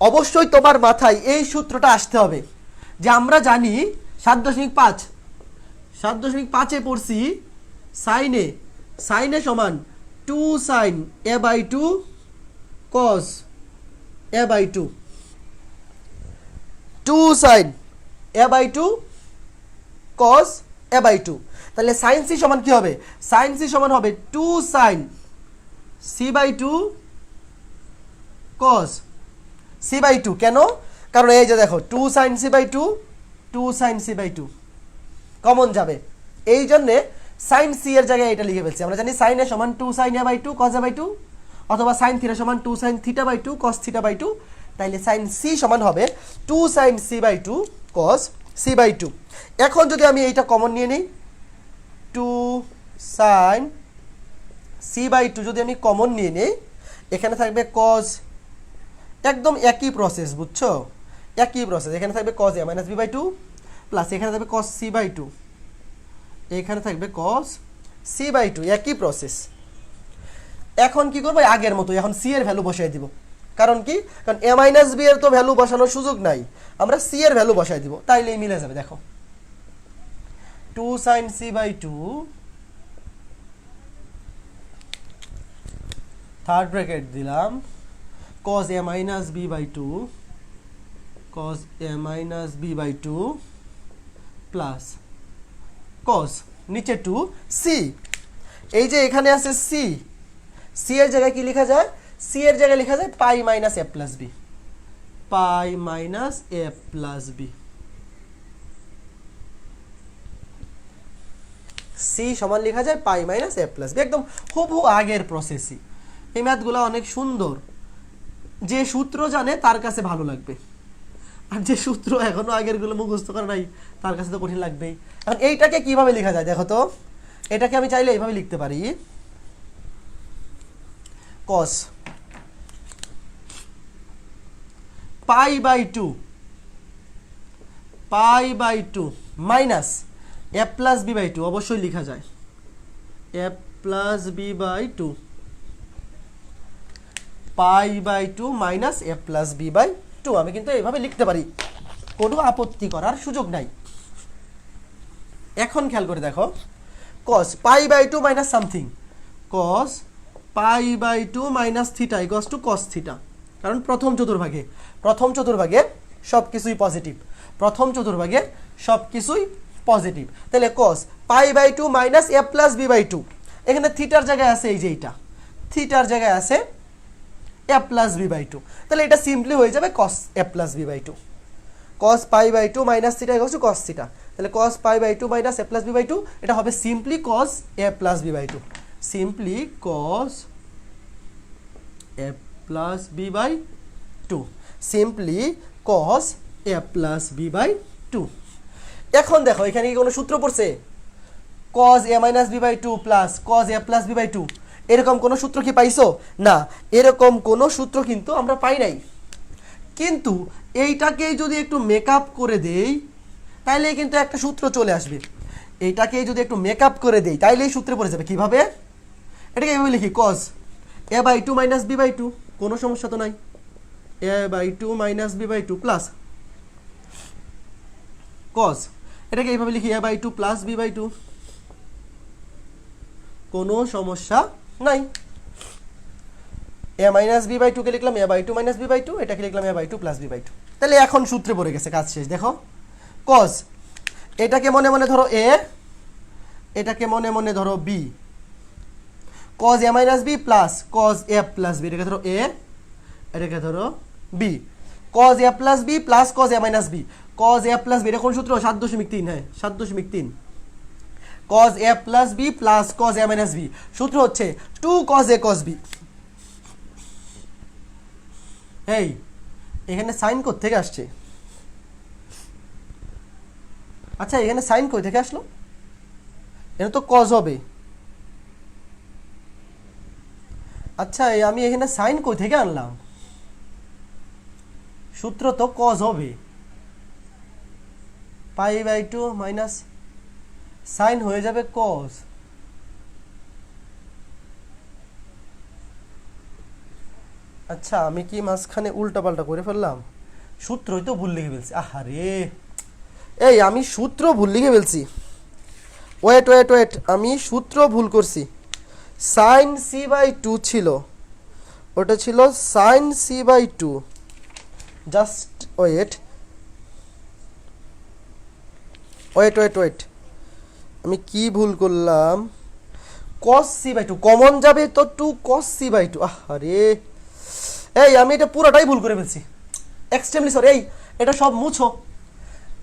অবশ্যই তোমার মাথায় এই সূত্রটা আসতে হবে যে আমরা জানি 7.5, 7.5 এ পড়ছি সাইনে, সাইনে সমান 2 sine A by 2 cos A by 2, 2 sine A by 2 cos A by 2, তাহলে সাইন সি সমান কি হবে, সাইন সি সমান হবে 2 sine C by 2 cos C by 2, কেন, কারণ এই যে দেখো 2 sine C by 2, 2 sine C by 2 common যাবে, এই জন্যে সাইন সি এর জায়গায় এটা লিখে ফেলছি, আমরা জানি সাইন এ সমান 2 sine A by 2 cos A by 2 অথবা সাইন থিটা সমান 2 sine theta by 2 cos theta by 2, তাইলে সাইন সি সমান হবে 2 sine C by 2 cos C by 2। এখন যদি আমি এইটা কমন নিয়ে নিই, 2 সাইন সি বাই 2 যদি আমি কমন নিয়ে নিই, এখানে থাকবে cos, একদম একই প্রসেস বুঝছো, একই প্রসেস, এখানে থাকবে cos a minus B by 2 plus এখানে থাকবে cos সি বাই 2, এখানে থাকবে cos সি বাই 2, একই প্রসেস। এখন কি করবো, আগের মতো এখন সি এর ভ্যালু বসাই দিব, কারণ কি, কারণ এ মাইনাস বি এর তো ভ্যালু বসানোর সুযোগ নাই, আমরা সি এর ভ্যালু বসাই দিব, তাইলেই মিলে যাবে। দেখো 2 sine C by 2 third bracket দিলাম cos a minus B by 2, cos a minus B by 2 plus cos নিচে 2 সি, এই যে এখানে আছে সি, সি এর জায়গায় কি লেখা যায়, সি এর জায়গায় লেখা যায় pi minus A plus B, pi minus A plus B, C সমান লেখা যায় pi minus A plus B, একদম হুবহু আগের প্রসেসই। এই ম্যাথগুলো অনেক সুন্দর, যে সূত্র জানে তার কাছে ভালো লাগবে, আর যে সূত্র এখনো আগের গুলো মুখস্থ করা নাই তার কাছে তো কঠিন লাগবেই। এখন এইটাকে কিভাবে লেখা যায় দেখো তো, এটাকে আমি চাইলে এইভাবে লিখতে পারি, cos pi by 2, pi by 2 minus A plus B by 2, অবশ্যই লেখা যায় A plus B by 2, pi by 2 minus A plus B by 2, আমি কিন্তু এইভাবে লিখতে পারি, কোনো আপত্তি করার সুযোগ নাই। এখন খেয়াল করে দেখো cos pi by 2 minus something, cos pi by 2 minus theta equals to cos theta, কারণ প্রথম চতুর্ভাগে, প্রথম চতুর্ভাগে সব কিছুই পজিটিভ, প্রথম চতুর্ভাগে সব কিছুই পজিটিভ, তাহলে cos pi by 2 minus A plus B by 2, এখানে থিটার জায়গায় আছে এই যে এইটা, থিটার জায়গায় আছে এ প্লাস বি বাই 2, তাহলে এটা সিম্পলি হয়ে যাবে cos A plus B by 2, cos pi by two minus theta equal to cos theta, তাহলে cos pi by two minus a plus B by two, এটা হবে simply cos a plus B by two, simply cos a plus B by two, simply cos a plus B by two. এখন দেখো এখানে কি কোনো সূত্র পড়ছে cos a minus B by two plus cos a plus B by two, এরকম কোনো সূত্র কি পাইছো? না, এরকম কোনো সূত্র কিন্তু আমরা পাই নাই। কিন্তু এইটাকেই যদি একটু মেকআপ করে দেই তাইলে কিন্তু একটা সূত্র চলে আসবে, এইটাকেই যদি একটু মেকআপ করে দেই তাইলে এই সূত্রে পড়ে যাবে। কিভাবে? এটাকে এইভাবে লিখি cos a by two minus B by two, কোনো সমস্যা তো নাই, a by two minus B by two plus cos, এটাকে এইভাবে লিখি a by two plus B by two, কোনো সমস্যা নাই। a মাইনাস বি বাই টুকে লিখলাম a by two minus B by two, এটাকে লিখলাম a by two plus B by two. তাহলে এখন সূত্রে পড়ে গেছে, কাজ শেষ। দেখো cos, এটাকে মনে মনে ধরো a, এটাকে মনে মনে ধরো b, cos a minus b plus cos a plus b, এটাকে ধরো a, এটাকে ধরো b, cos a plus b plus cos a minus b, cos a plus b, এটা কোন সূত্র? 7.3, হ্যাঁ 7.3, cos a plus b plus cos a minus b, সূত্র হচ্ছে 2 cos a cos b। এই এখানে সাইন কোথা থেকে আসছে? আচ্ছা এখানে সাইন কই থেকে আসলো? এটা তো cos হবে। আচ্ছা আমি এখানে সাইন কই থেকে আনলাম? সূত্র তো cos হবে, pi by two minus sine হয়ে যাবে cos। আচ্ছা আমি কি মাঝখানে উল্টাপাল্টা করে ফেললাম? সূত্রই তো ভুল লিখে ফেলছি, আহারে এই আমি সূত্র ভুল লিখে ফেলছি, ওয়েট ওয়েট ওয়েট, আমি সূত্র ভুল করছি। সাইন সি বাই টু ছিল, ওটা ছিল sine C by two, just wait wait wait wait, আমি কি ভুল করলাম? cos c by two common যাবে তো 2 cos c বাই টু, আরে এই আমি এটা পুরোটাই ভুল করে ফেলছি, এক্সট্রিমলি সরি। এই এটা সব মুছো,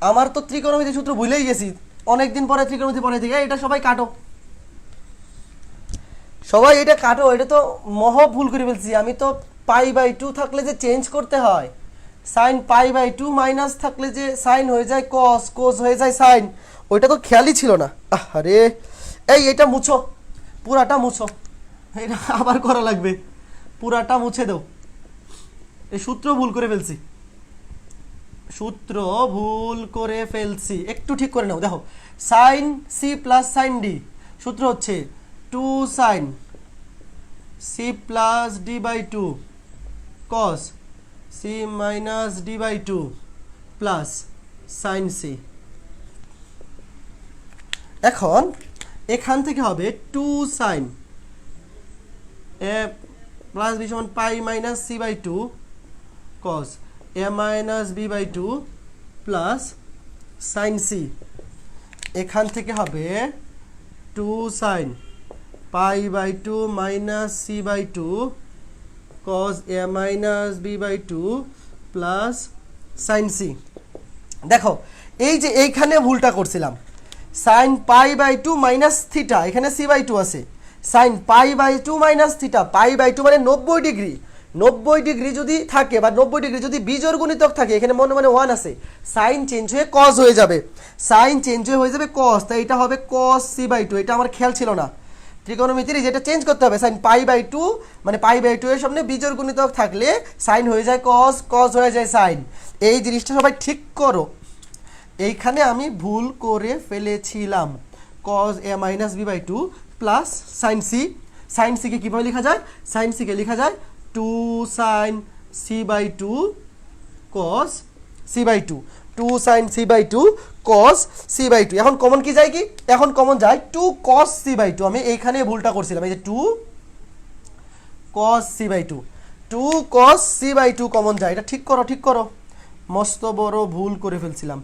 আমার তো ত্রিকোণমিতির সূত্র ভুলেই গেছি, অনেকদিন পরে ত্রিকোণমিতি পড়ে থেকে। এটা সবাই কাটো, সবাই এটা কাটো, এটা তো মহ ভুল করে ফেলছি। আমি তো পাই বাই টু থাকলে যে চেঞ্জ করতে হয়, sine pi by two minus থাকলে যে সাইন হয়ে যায় cos, cos হয়ে যায় সাইন, ওইটা তো খেয়ালই ছিল না। আরে এই এটা মুছো, পুরাটা মুছো, এটা আবার করা লাগবে, পুরাটা মুছে দাও। এই সূত্র ভুল করে ফেলছি, সূত্র ভুল করে ফেলছি, একটু ঠিক করে নাও। দেখো sine C plus sine D, সূত্র হচ্ছে 2 sine C plus D by two cos C minus D by two plus sine C. এখন এখান থেকে হবে 2 সাইন এ প্লাস বি সমান pi minus C by two cos a minus B by two plus sine C. এখান থেকে হবে 2 sine pi by two minus C by two cos a minus B by two plus sine C. দেখো এই যে এইখানে ভুলটা করছিলাম, sine pi by two minus theta, এখানে সি বাই টু আছে, sine pi by two minus theta, pi by two মানে 90 degree, 90 degree যদি থাকে বা 90 ডিগ্রি যদি বিজোড় গুণিতক থাকে, এখানে মনে মনে 1 আছে, সাইন চেঞ্জ হয়ে cos হয়ে যাবে, সাইন চেঞ্জ হয়ে যাবে cos, তাই এটা হবে cos সি বাই টু। এটা আমার খেয়াল ছিল না, ত্রিকোণমিতির যেটা চেঞ্জ করতে হবে, সাইন পাই বাই টু মানে পাই বাই টু এর সামনে বিজোড় গুণিতক থাকলে সাইন হয়ে যায় cos, cos হয়ে যায় সাইন। এই জিনিসটা সবাই ঠিক করো, এইখানে আমি ভুল করে ফেলেছিলাম। cos a minus B by two plus sine C, sine সিকে কীভাবে লেখা যায়? সাইন সিকে লেখা যায় 2 sine C by two cos C by two, 2 sine C by two cos C by two. এখন কমন কি যায়? কি এখন কমন যায় 2 cos সি বাই টু। আমি এইখানে ভুলটা করছিলাম, এই যে 2 cos C by two, 2 cos C by two common যায়, এটা ঠিক করো ঠিক করো, মস্ত বড় ভুল করে ফেলছিলাম।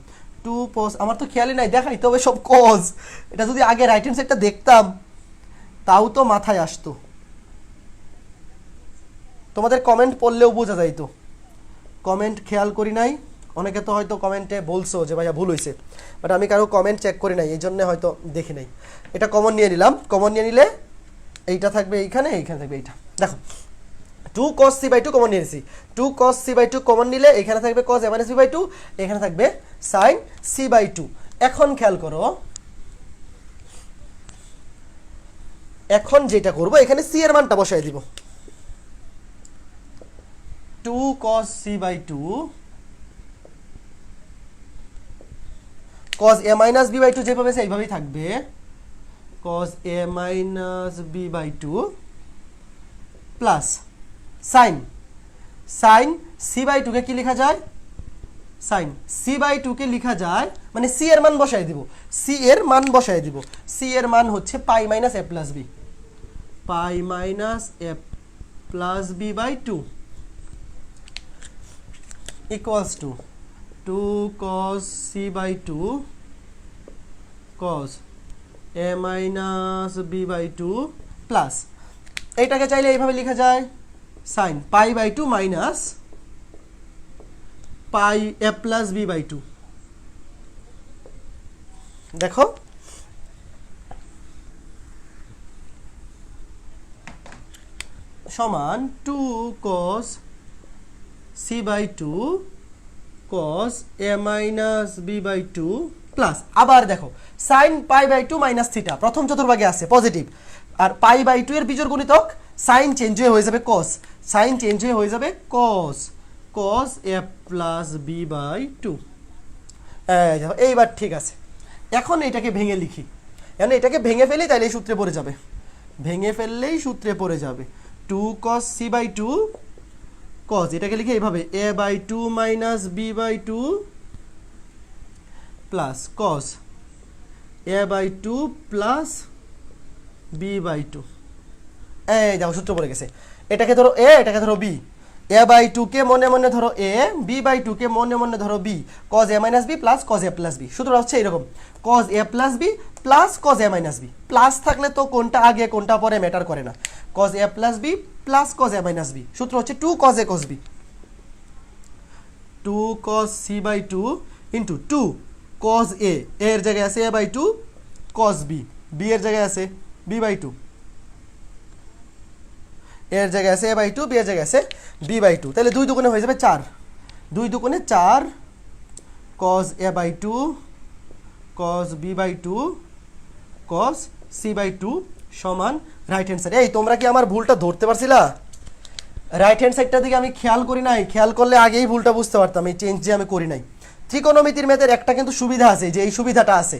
2 cos, আমার তো খেয়ালই নাই, দেখাই তবে সব cos, এটা যদি আগে রাইট হ্যান্ড সাইডটা দেখতাম তাও তো মাথায় আসতো, তোমাদের কমেন্ট পড়লেও বোঝা যাইতো। কমেন্ট খেয়াল করি নাই, অনেকে তো হয়তো কমেন্টে বলছো যে ভাইয়া ভুল হয়েছে, বাট আমি কারো কমেন্ট চেক করি নাই, এই জন্য হয়তো দেখি নাই। এটা কমন নিয়ে নিলাম, কমন নিয়ে নিলে এইটা থাকবে এইখানে, এইখানে থাকবে এইটা। দেখো 2 cos c বাই 2 কমন নিয়ে নিয়েছি, 2 cos c বাই 2 কমন নিলে এখানে থাকবে cos a minus b by 2, এখানে থাকবে sin c বাই 2। এখন খেয়াল করো, এখন যেটা করব এখানে c এর মানটা বসাই দিব, 2 cos c by 2 cos a minus b by 2 যেভাবে আছে এইভাবেই থাকবে, cos a minus b by 2 plus sin c by 2 কে কি লেখা যায়, sin c বাই 2 কে লেখা যায়, মানে c এর মান বসাই দিব, c এর মান বসাই দিব, c এর মান হচ্ছে pi minus a plus b, pi minus a plus b by 2 equals to 2 cos c by 2 cos a minus b by 2 plus এইটাকে চাইলে এইভাবে লেখা যায় sin pi by 2 minus pi a plus b by 2। দেখো সমান 2 cos c by 2 cos a minus b by 2 plus আবার দেখো sin pi by 2 minus theta প্রথম চতুর্ভাগে আছে পজিটিভ, আর পাই বাই 2 এর বিজোড় গুণিতক sin চেঞ্জ হয়ে যাবে cos, sin চেঞ্জ হয়ে যাবে cos, cos a plus b by 2। এইবার ঠিক আছে, এখন এটাকে ভেঙে লিখি, এখন এটাকে ভেঙে ফেলি তাহলে এই সূত্রে পড়ে যাবে, ভেঙে ফেললেই সূত্রে পড়ে যাবে 2 cos c বাই 2 cos, এটাকে লিখে এইভাবে a by 2 minus b by 2 plus cos a by 2 plus b by 2। এই দেখো সূত্র পড়ে গেছে, এটাকে ধরো a, এটাকে ধরো b, a বাই 2 কে মনে মনে ধরো a, b বাই 2 কে মনে মনে ধরো b, cos a minus b plus cos a plus b। সূত্রটা হচ্ছে এরকম cos a plus b plus cos a minus b, plus থাকলে তো কোনটা আগে কোনটা পরে ম্যাটার করে না, cos a plus b plus cos a minus b, সূত্র হচ্ছে 2 cos a cos b, 2 cos c by 2 into 2 cos a, এর জায়গায় আছে a by 2 cos b, b এর জায়গায় আছে b বাই 2, এর জায়গায় আছে a বাই 2, b এর জায়গায় আছে b বাই 2, তাহলে 2 দুগুণে হয়ে যাবে 4, 2 দুগুণে 4 cos a by 2 cos b by 2 cos c by 2 সমান রাইট হ্যান্ড সাইড। এই তোমরা কি আমার ভুলটা ধরতে পারছিলা? রাইট হ্যান্ড সাইডটার দিকে আমি খেয়াল করি নাই, খেয়াল করলে আগেই ভুলটা বুঝতে পারতাম, এই চেঞ্জ যে আমি করি নাই। ত্রিকোণমিতির ম্যাথের একটা কিন্তু সুবিধা আছে, যে এই সুবিধাটা আছে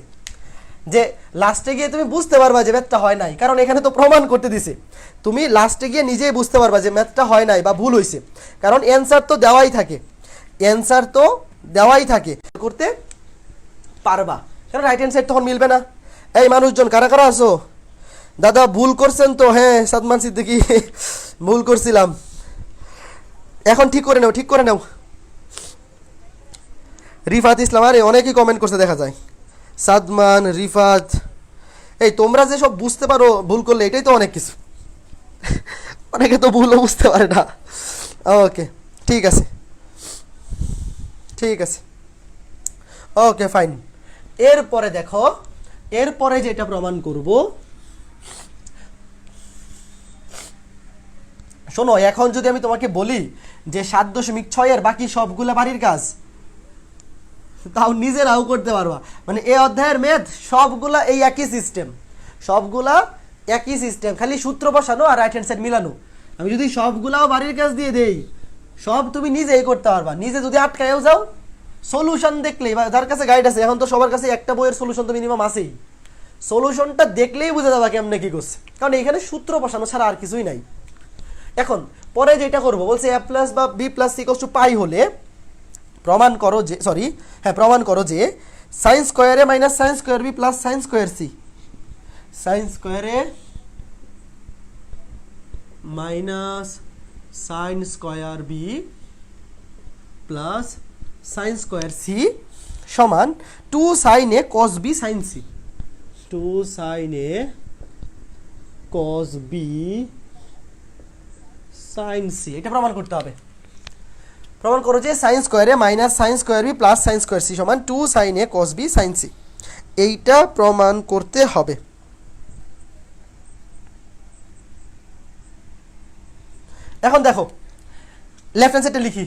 যে লাস্টে গিয়ে তুমি বুঝতে পারবা যে ম্যাথটা হয় নাই, কারণ এখানে তো প্রমাণ করতে দিছে, তুমি লাস্টে গিয়ে নিজেই বুঝতে পারবা যে ম্যাথটা হয় নাই বা ভুল হয়েছে, কারণ অ্যান্সার তো দেওয়াই থাকে, অ্যান্সার তো দেওয়াই থাকে, করতে পারবা, কারণ রাইট হ্যান্ড সাইড তখন মিলবে না। এই মানুষজন কারা কারা আছো? দাদা ভুল করছেন তো? হ্যাঁ সাদমান সিদ্দিকী ভুল করছিলাম, এখন ঠিক করে নাও, ঠিক করে নাও। রিফাত ইসলাম, আরে অনেকেই কমেন্ট করছে দেখা যায়, সাদমান, রিফাত, এই তোমরা যে সব বুঝতে পারো ভুল করলে এটাই তো অনেক কিছু, অনেকে তো ভুলও বুঝতে পারে না। ওকে ঠিক আছে, ঠিক আছে, ওকে ফাইন। এরপরে দেখো, এরপরে যেটা প্রমাণ করব, শোনো, এখন যদি আমি তোমাকে বলি যে 7.6 এর বাকি সবগুলা বাড়ির কাজ, তাও নিজেরাও করতে পারবা, মানে এই অধ্যায়ের ম্যাথ সবগুলা এই একই সিস্টেম, সবগুলা একই সিস্টেম, খালি সূত্র বসানো আর রাইট হ্যান্ড সাইড মিলানো। আমি যদি সবগুলাও বাড়ির কাজ দিয়ে দেই, সব তুমি নিজেই করতে পারবা, নিজে যদি আটকায়ও যাও সলিউশন দেখলেই, বা যার কাছে গাইড আছে, এখন তো সবার কাছে একটা বইয়ের সলিউশন তো মিনিমাম আছেই, সলিউশনটা দেখলেই বুঝে যাবা কেমনে কি করছে, কারণ এখানে সূত্র বসানো ছাড়া আর কিছুই নাই। এখন পরে যেটা করবো বলছে a প্লাস বা b plus c equals to pi হলে প্রমাণ করো যে, সরি হ্যাঁ, প্রমাণ করো যে sine square A minus sine square B plus sine square C, sine square A minus sine square B plus sine square C সমান 2 sine A cos B sine C, 2 sine A cos B sine C, এটা প্রমাণ করতে হবে। প্রমাণ করো যে sine square A minus sine square B plus sine square C সমান 2 sine A cos B sine C. এইটা প্রমাণ করতে হবে। এখন দেখো লেফট হ্যান্ড সাইডে লিখি,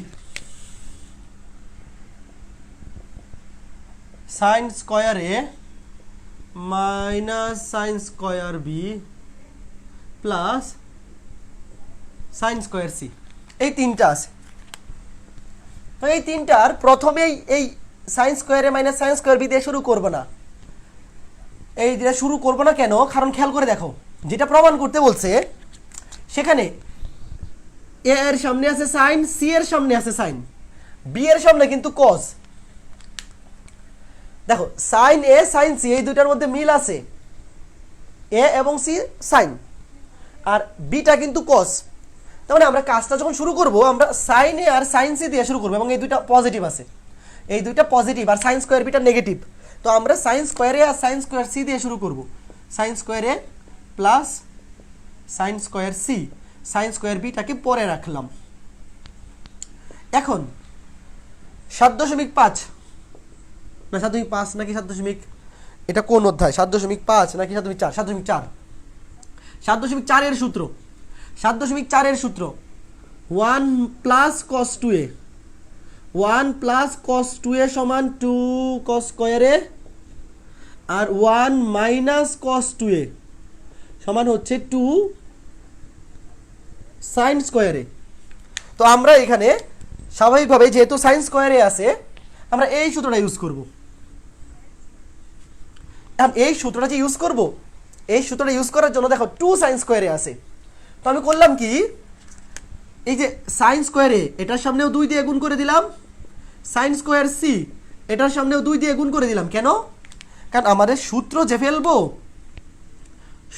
sine square A minus sine square B plus sine square C, এই তিনটা আছে। তো এই তিনটার প্রথমেই এই sine square A minus sine square B দিয়ে শুরু করবো না। এই দিয়ে শুরু করবো না কেন? কারণ খেয়াল করে দেখো, যেটা প্রমাণ করতে বলছে সেখানে এ এর সামনে আছে সাইন, সি এর সামনে আছে সাইন, বি এর সামনে কিন্তু কস। দেখো সাইন এ সাইন সি এই দুইটার মধ্যে মিল আছে, এ এবং সি সাইন আর বিটা কিন্তু কস। তার মানে আমরা কাজটা যখন শুরু করব আমরা সাইন এ আর সাইন সি দিয়ে শুরু করবো, এবং এই দুইটা পজিটিভ আছে, এই দুইটা পজিটিভ আর সাইন স্কোয়ার বিটা নেগেটিভ। তো আমরা সাইন স্কোয়ার এ আর সাইন স্কোয়ার সি দিয়ে শুরু করব, sine square A plus sine square C, sine square বিটাকে পরে রাখলাম। এখন 7.5 না 7.5 নাকি 7. এটা কোন অধ্যায়? 7.5 নাকি 7.4? 7.4। 7.4 এর সূত্র, 7.4 এর সূত্র 1 plus cos 2a, 1 plus cos 2a সমান 2 cos square A, R 1 minus cos 2a সমান হচ্ছে 2 সাইন স্কোয়ার এ। তো আমরা এখানে স্বাভাবিকভাবে যেহেতু সাইন স্কোয়ার এ আছে আমরা এই সূত্রটা ইউজ করব। এই সূত্রটা যে ইউজ করব, এই সূত্রটা ইউজ করার জন্য দেখো 2 সাইন স্কোয়ার এ আছে। তো আমি করলাম কি, এই যে সাইন স্কোয়ার এ এটার সামনেও 2 দিয়ে গুণ করে দিলাম, সাইন স্কোয়ার সি এটার সামনেও 2 দিয়ে গুণ করে দিলাম। কেন? কারণ আমাদের সূত্র যে ফেলবো,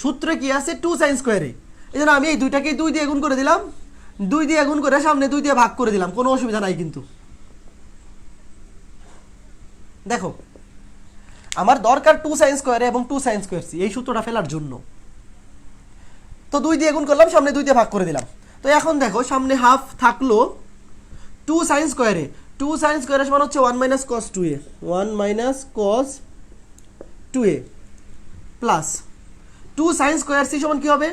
সূত্রে কি আছে 2 সাইন স্কোয়ার এ, এই জন্য আমি এই দুইটাকে 2 দিয়ে গুণ করে দিলাম, 2 দিয়ে গুণ করে সামনে 2 দিয়ে ভাগ করে দিলাম, কোনো অসুবিধা নাই। কিন্তু দেখো আমার দরকার 2 সাইন স্কোয়ার এবং 2 সাইন স্কোয়ার সি, এই সূত্রটা ফেলার জন্য। তো 2 দিয়ে গুণ করলাম, সামনে 2 দিয়ে ভাগ করে দিলাম। তো এখন দেখো সামনে হাফ থাকলো 2 সাইন স্কোয়ারে, 2 সাইন স্কোয়ারের সমান হচ্ছে 1 minus cos 2a, 1 minus cos 2a plus 2 sine square C সমান কি হবে?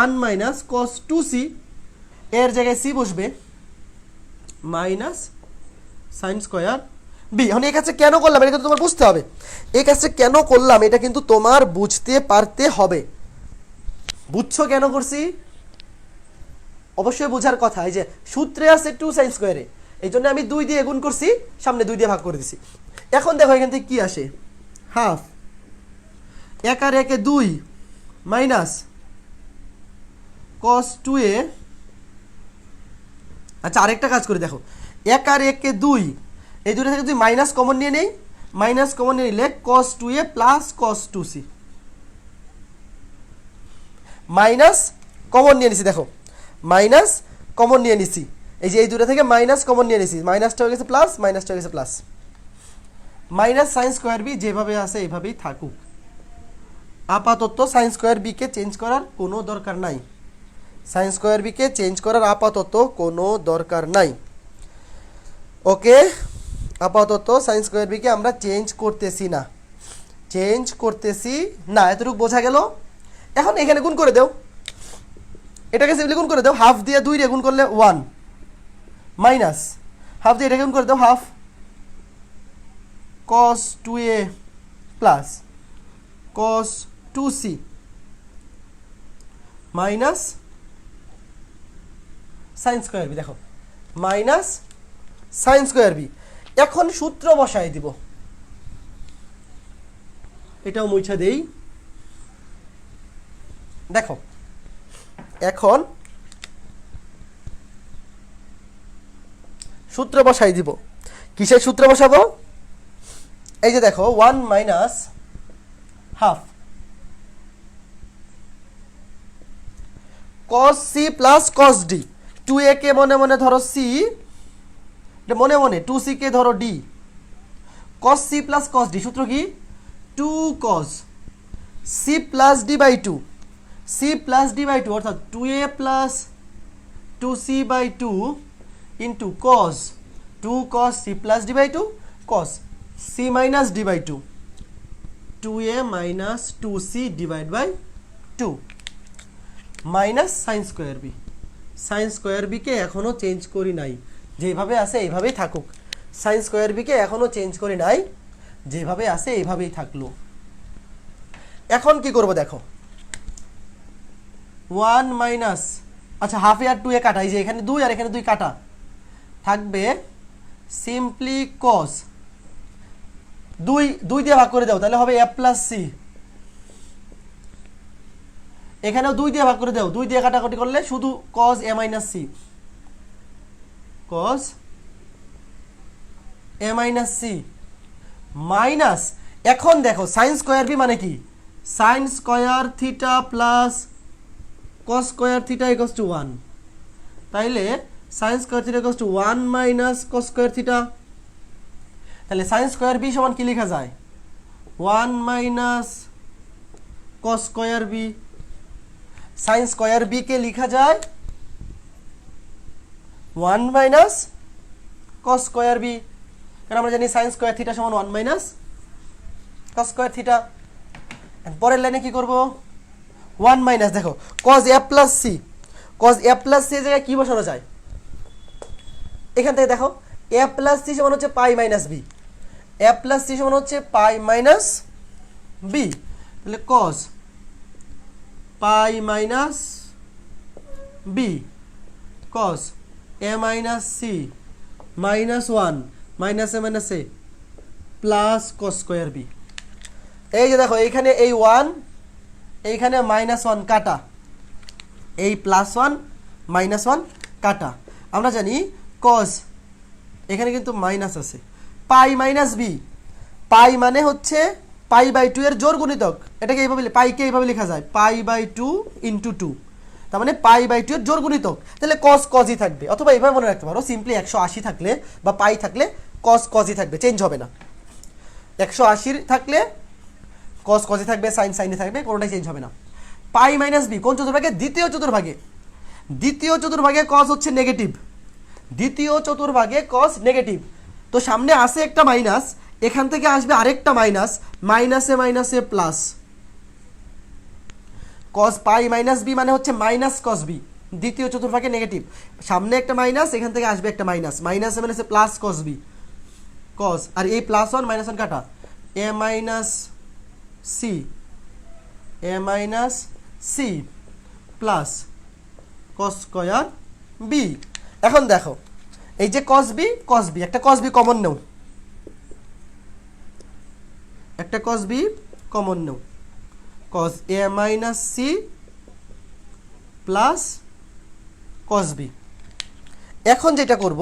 1 মাইনাস কস 2c, এর জায়গায় সি বসবে, মাইনাস সাইন স্কোয়ার বি। এখন এই কাজটা কেন করলাম এটা কিন্তু তোমার বুঝতে হবে। এই কাজটা কেন করলাম এটা কিন্তু তোমার বুঝতে পারতে হবে। বুঝছো কেন করছি? অবশ্যই বোঝার কথা। এই যে সূত্রে আছে 2 সাইন স্কোয়ারে, এই জন্য আমি 2 দিয়ে গুণ করছি, সামনে 2 দিয়ে ভাগ করে দিছি। এখন দেখো এখান থেকে কি আসে, হাফ 1 আর 1 2 মাইনাস কস 2a। আচ্ছা আরেকটা কাজ করে দেখো, 1 আর 1 2, এই দুটো থেকে যদি মাইনাস কমন নিয়ে নেই, মাইনাস কমন নিয়ে নিলে কস 2a plus cos 2c, minus common নিয়ে নিছি। দেখো মাইনাস কমন নিয়ে নিছি, এই যে এই দুটো থেকে মাইনাস কমন নিয়ে নিছি, মাইনাসটা হয়ে গেছে প্লাস, মাইনাসটা হয়ে গেছে plus. Minus sine square B যেভাবে আছে এইভাবেই থাকুক, আপাতত সাইন স্কোয়ার বিকে চেঞ্জ করার কোনো দরকার নাই, সাইন স্কোয়ার বিকে চেঞ্জ করার আপাতত কোনো দরকার নাই। ওকে, আপাতত সাইন স্কোয়ার বিকে আমরা চেঞ্জ করতেছি না, চেঞ্জ করতেছি না, এতটুকু বোঝা গেল। এখন এখানে গুণ করে দাও, এটাকে সিম্পলি গুণ করে দাও, হাফ দিয়ে 2 দিয়ে গুণ করলে 1 মাইনাস হাফ দিয়ে এটাকে গুণ করে দাও, half cos 2a plus cos 2c minus sine square B. দেখো মাইনাস সাইন স্কোয়ার বি। এখন সূত্র বসাই দিব, এটাও মুছা দেই। দেখো এখন সূত্র বসাই দিব। কিসের সূত্র বসাবো? এই যে দেখো 1 minus half cos c plus cos d, 2a কে মনে মনে ধরো c, এটা মনে মনে 2c কে ধরো d, cos c plus cos d সূত্র কি? 2 cos c plus d by 2, c plus d by 2 অর্থাৎ 2a plus 2c by 2 into cos 2 cos c plus D by two cos c minus D by two 2a minus 2c divide by 2 minus sine square B. Sine square বিকে এখনও change করি নাই, যেভাবে আছে এইভাবেই থাকুক। Sign square বিকে এখনও চেঞ্জ করি নাই, যেভাবে আছে এইভাবেই থাকলো। এখন কি করব দেখো, 1 মাইনাস, আচ্ছা হাফ এ আর 2 এ কাটা, এই যে এখানে 2 আর এখানে 2 কাটা, থাকবে সিম্পলি কস 2 দিয়ে ভাগ করে দাও, তাহলে হবে a প্লাস সি। এখানেও 2 দিয়ে ভাগ করে দাও, 2 দিয়ে কাটাকাটি করলে শুধু cos a minus C, cos a minus C minus, এখন দেখো সাইন স্কোয়ার বি মানে কি, sine square theta plus cos square theta equals to 1, তাইলে sine square theta equals to 1 minus cos square theta. তাহলে সাইন স্কোয়ার বি সমান কি লেখা যায়, 1 minus cos square B. Sine square B কে লেখা যায় 1 মাইনাস cos স্কোয়ার বি, কারণ আমরা জানি সাইন স্কোয়ার থিটা সমান 1 মাইনাস cos স্কোয়ার থিটা। পরের লাইনে কি করব, 1 মাইনাস, দেখো cos a plus C, cos a plus C জায়গায় কি বসানো যায়, এখান থেকে দেখো a প্লাস সি সমান হচ্ছে pi minus B, a plus C সমান হচ্ছে পাই মাইনাস বি, তাহলে cos pi minus B cos a minus C minus 1 minus A minus A plus cos square B. এই যে দেখো এইখানে এই 1 এইখানে মাইনাস 1 কাটা, এই প্লাস 1 মাইনাস 1 কাটা। আমরা জানি cos, এখানে কিন্তু মাইনাস আছে, পাই মাইনাস বি, পাই মানে হচ্ছে পাই বাই 2 এর জোড় গুণিতক, এটাকে এইভাবে পাইকে এইভাবে লেখা যায় পাই বাই 2 ইন্টু 2, তার মানে পাই বাই 2 এর জোড় গুণিতক, তাহলে cos cosই থাকবে। অথবা এইভাবে মনে রাখতে পারো, সিম্পলি 180 থাকলে বা পাই থাকলে cos cosই থাকবে, চেঞ্জ হবে না। 180 থাকলে cos cosই থাকবে, সাইন সাইনই থাকবে, কোনোটাই চেঞ্জ হবে না। পাই মাইনাস বি কোন চতুর্ভাগে, দ্বিতীয় চতুর্ভাগে, দ্বিতীয় চতুর্ভাগে cos হচ্ছে নেগেটিভ, দ্বিতীয় চতুর্ভাগে cos নেগেটিভ, তো সামনে আসে একটা মাইনাস, এখান থেকে আসবে আরেকটা মাইনাস, মাইনাসে মাইনাসে plus, cos pi minus B মানে হচ্ছে মাইনাস cos বি, দ্বিতীয় চতুর্ভাগে নেগেটিভ, সামনে একটা মাইনাস, এখান থেকে আসবে একটা মাইনাস, মাইনাসে মাইনাসে প্লাস cos বি, cos, আর এই প্লাস 1 মাইনাস 1 কাটা, a minus C, a minus C plus cos square B. এখন দেখো এই যে cos বি একটা cos বি কমন নাও, একটা cos বি কমন নাও, cos a minus C plus cos B. এখন যেটা করব,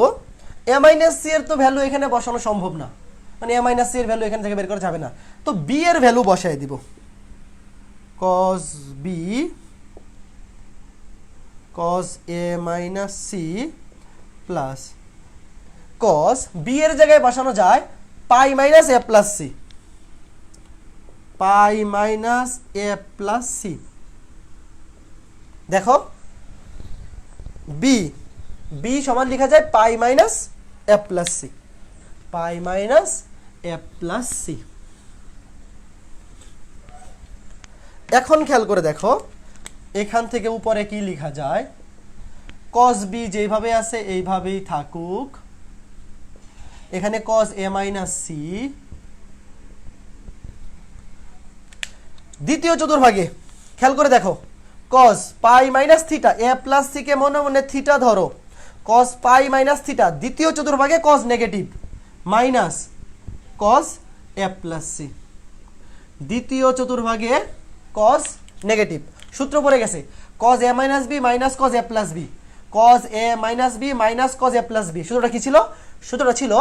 a মাইনাস সি এর তো ভ্যালু এখানে বসানো সম্ভব না, মানে a মাইনাস সি এর ভ্যালু এখান থেকে বের করা যাবে না, তো বি এর ভ্যালু বসায় দিব, cos B cos a minus C plus cos B এর জায়গায় বসানো যায় pi minus a plus C, pi minus a plus C. দেখো বি সমান লেখা যায় pi minus a plus C, pi minus a plus C. এখন খেয়াল করে দেখো এখান থেকে উপরে কি লেখা যায়, cos বি যেভাবে আছে এইভাবেই থাকুক, এখানে cos a মাইনাস সি, দ্বিতীয় চতুর্ভাগে খেয়াল করে দেখো cos pi minus theta, a plus C কে মনে মনে থিটা ধরো, cos পাই মাইনাস থিটা, দ্বিতীয় চতুর্ভাগে cos negative minus cos a plus C, দ্বিতীয় চতুর্ভাগে cos নেগেটিভ, সূত্র পড়ে গেছে cos a minus B minus cos a plus B, cos a minus B minus cos a plus B. সূত্রটা কি ছিল, সূত্রটা ছিল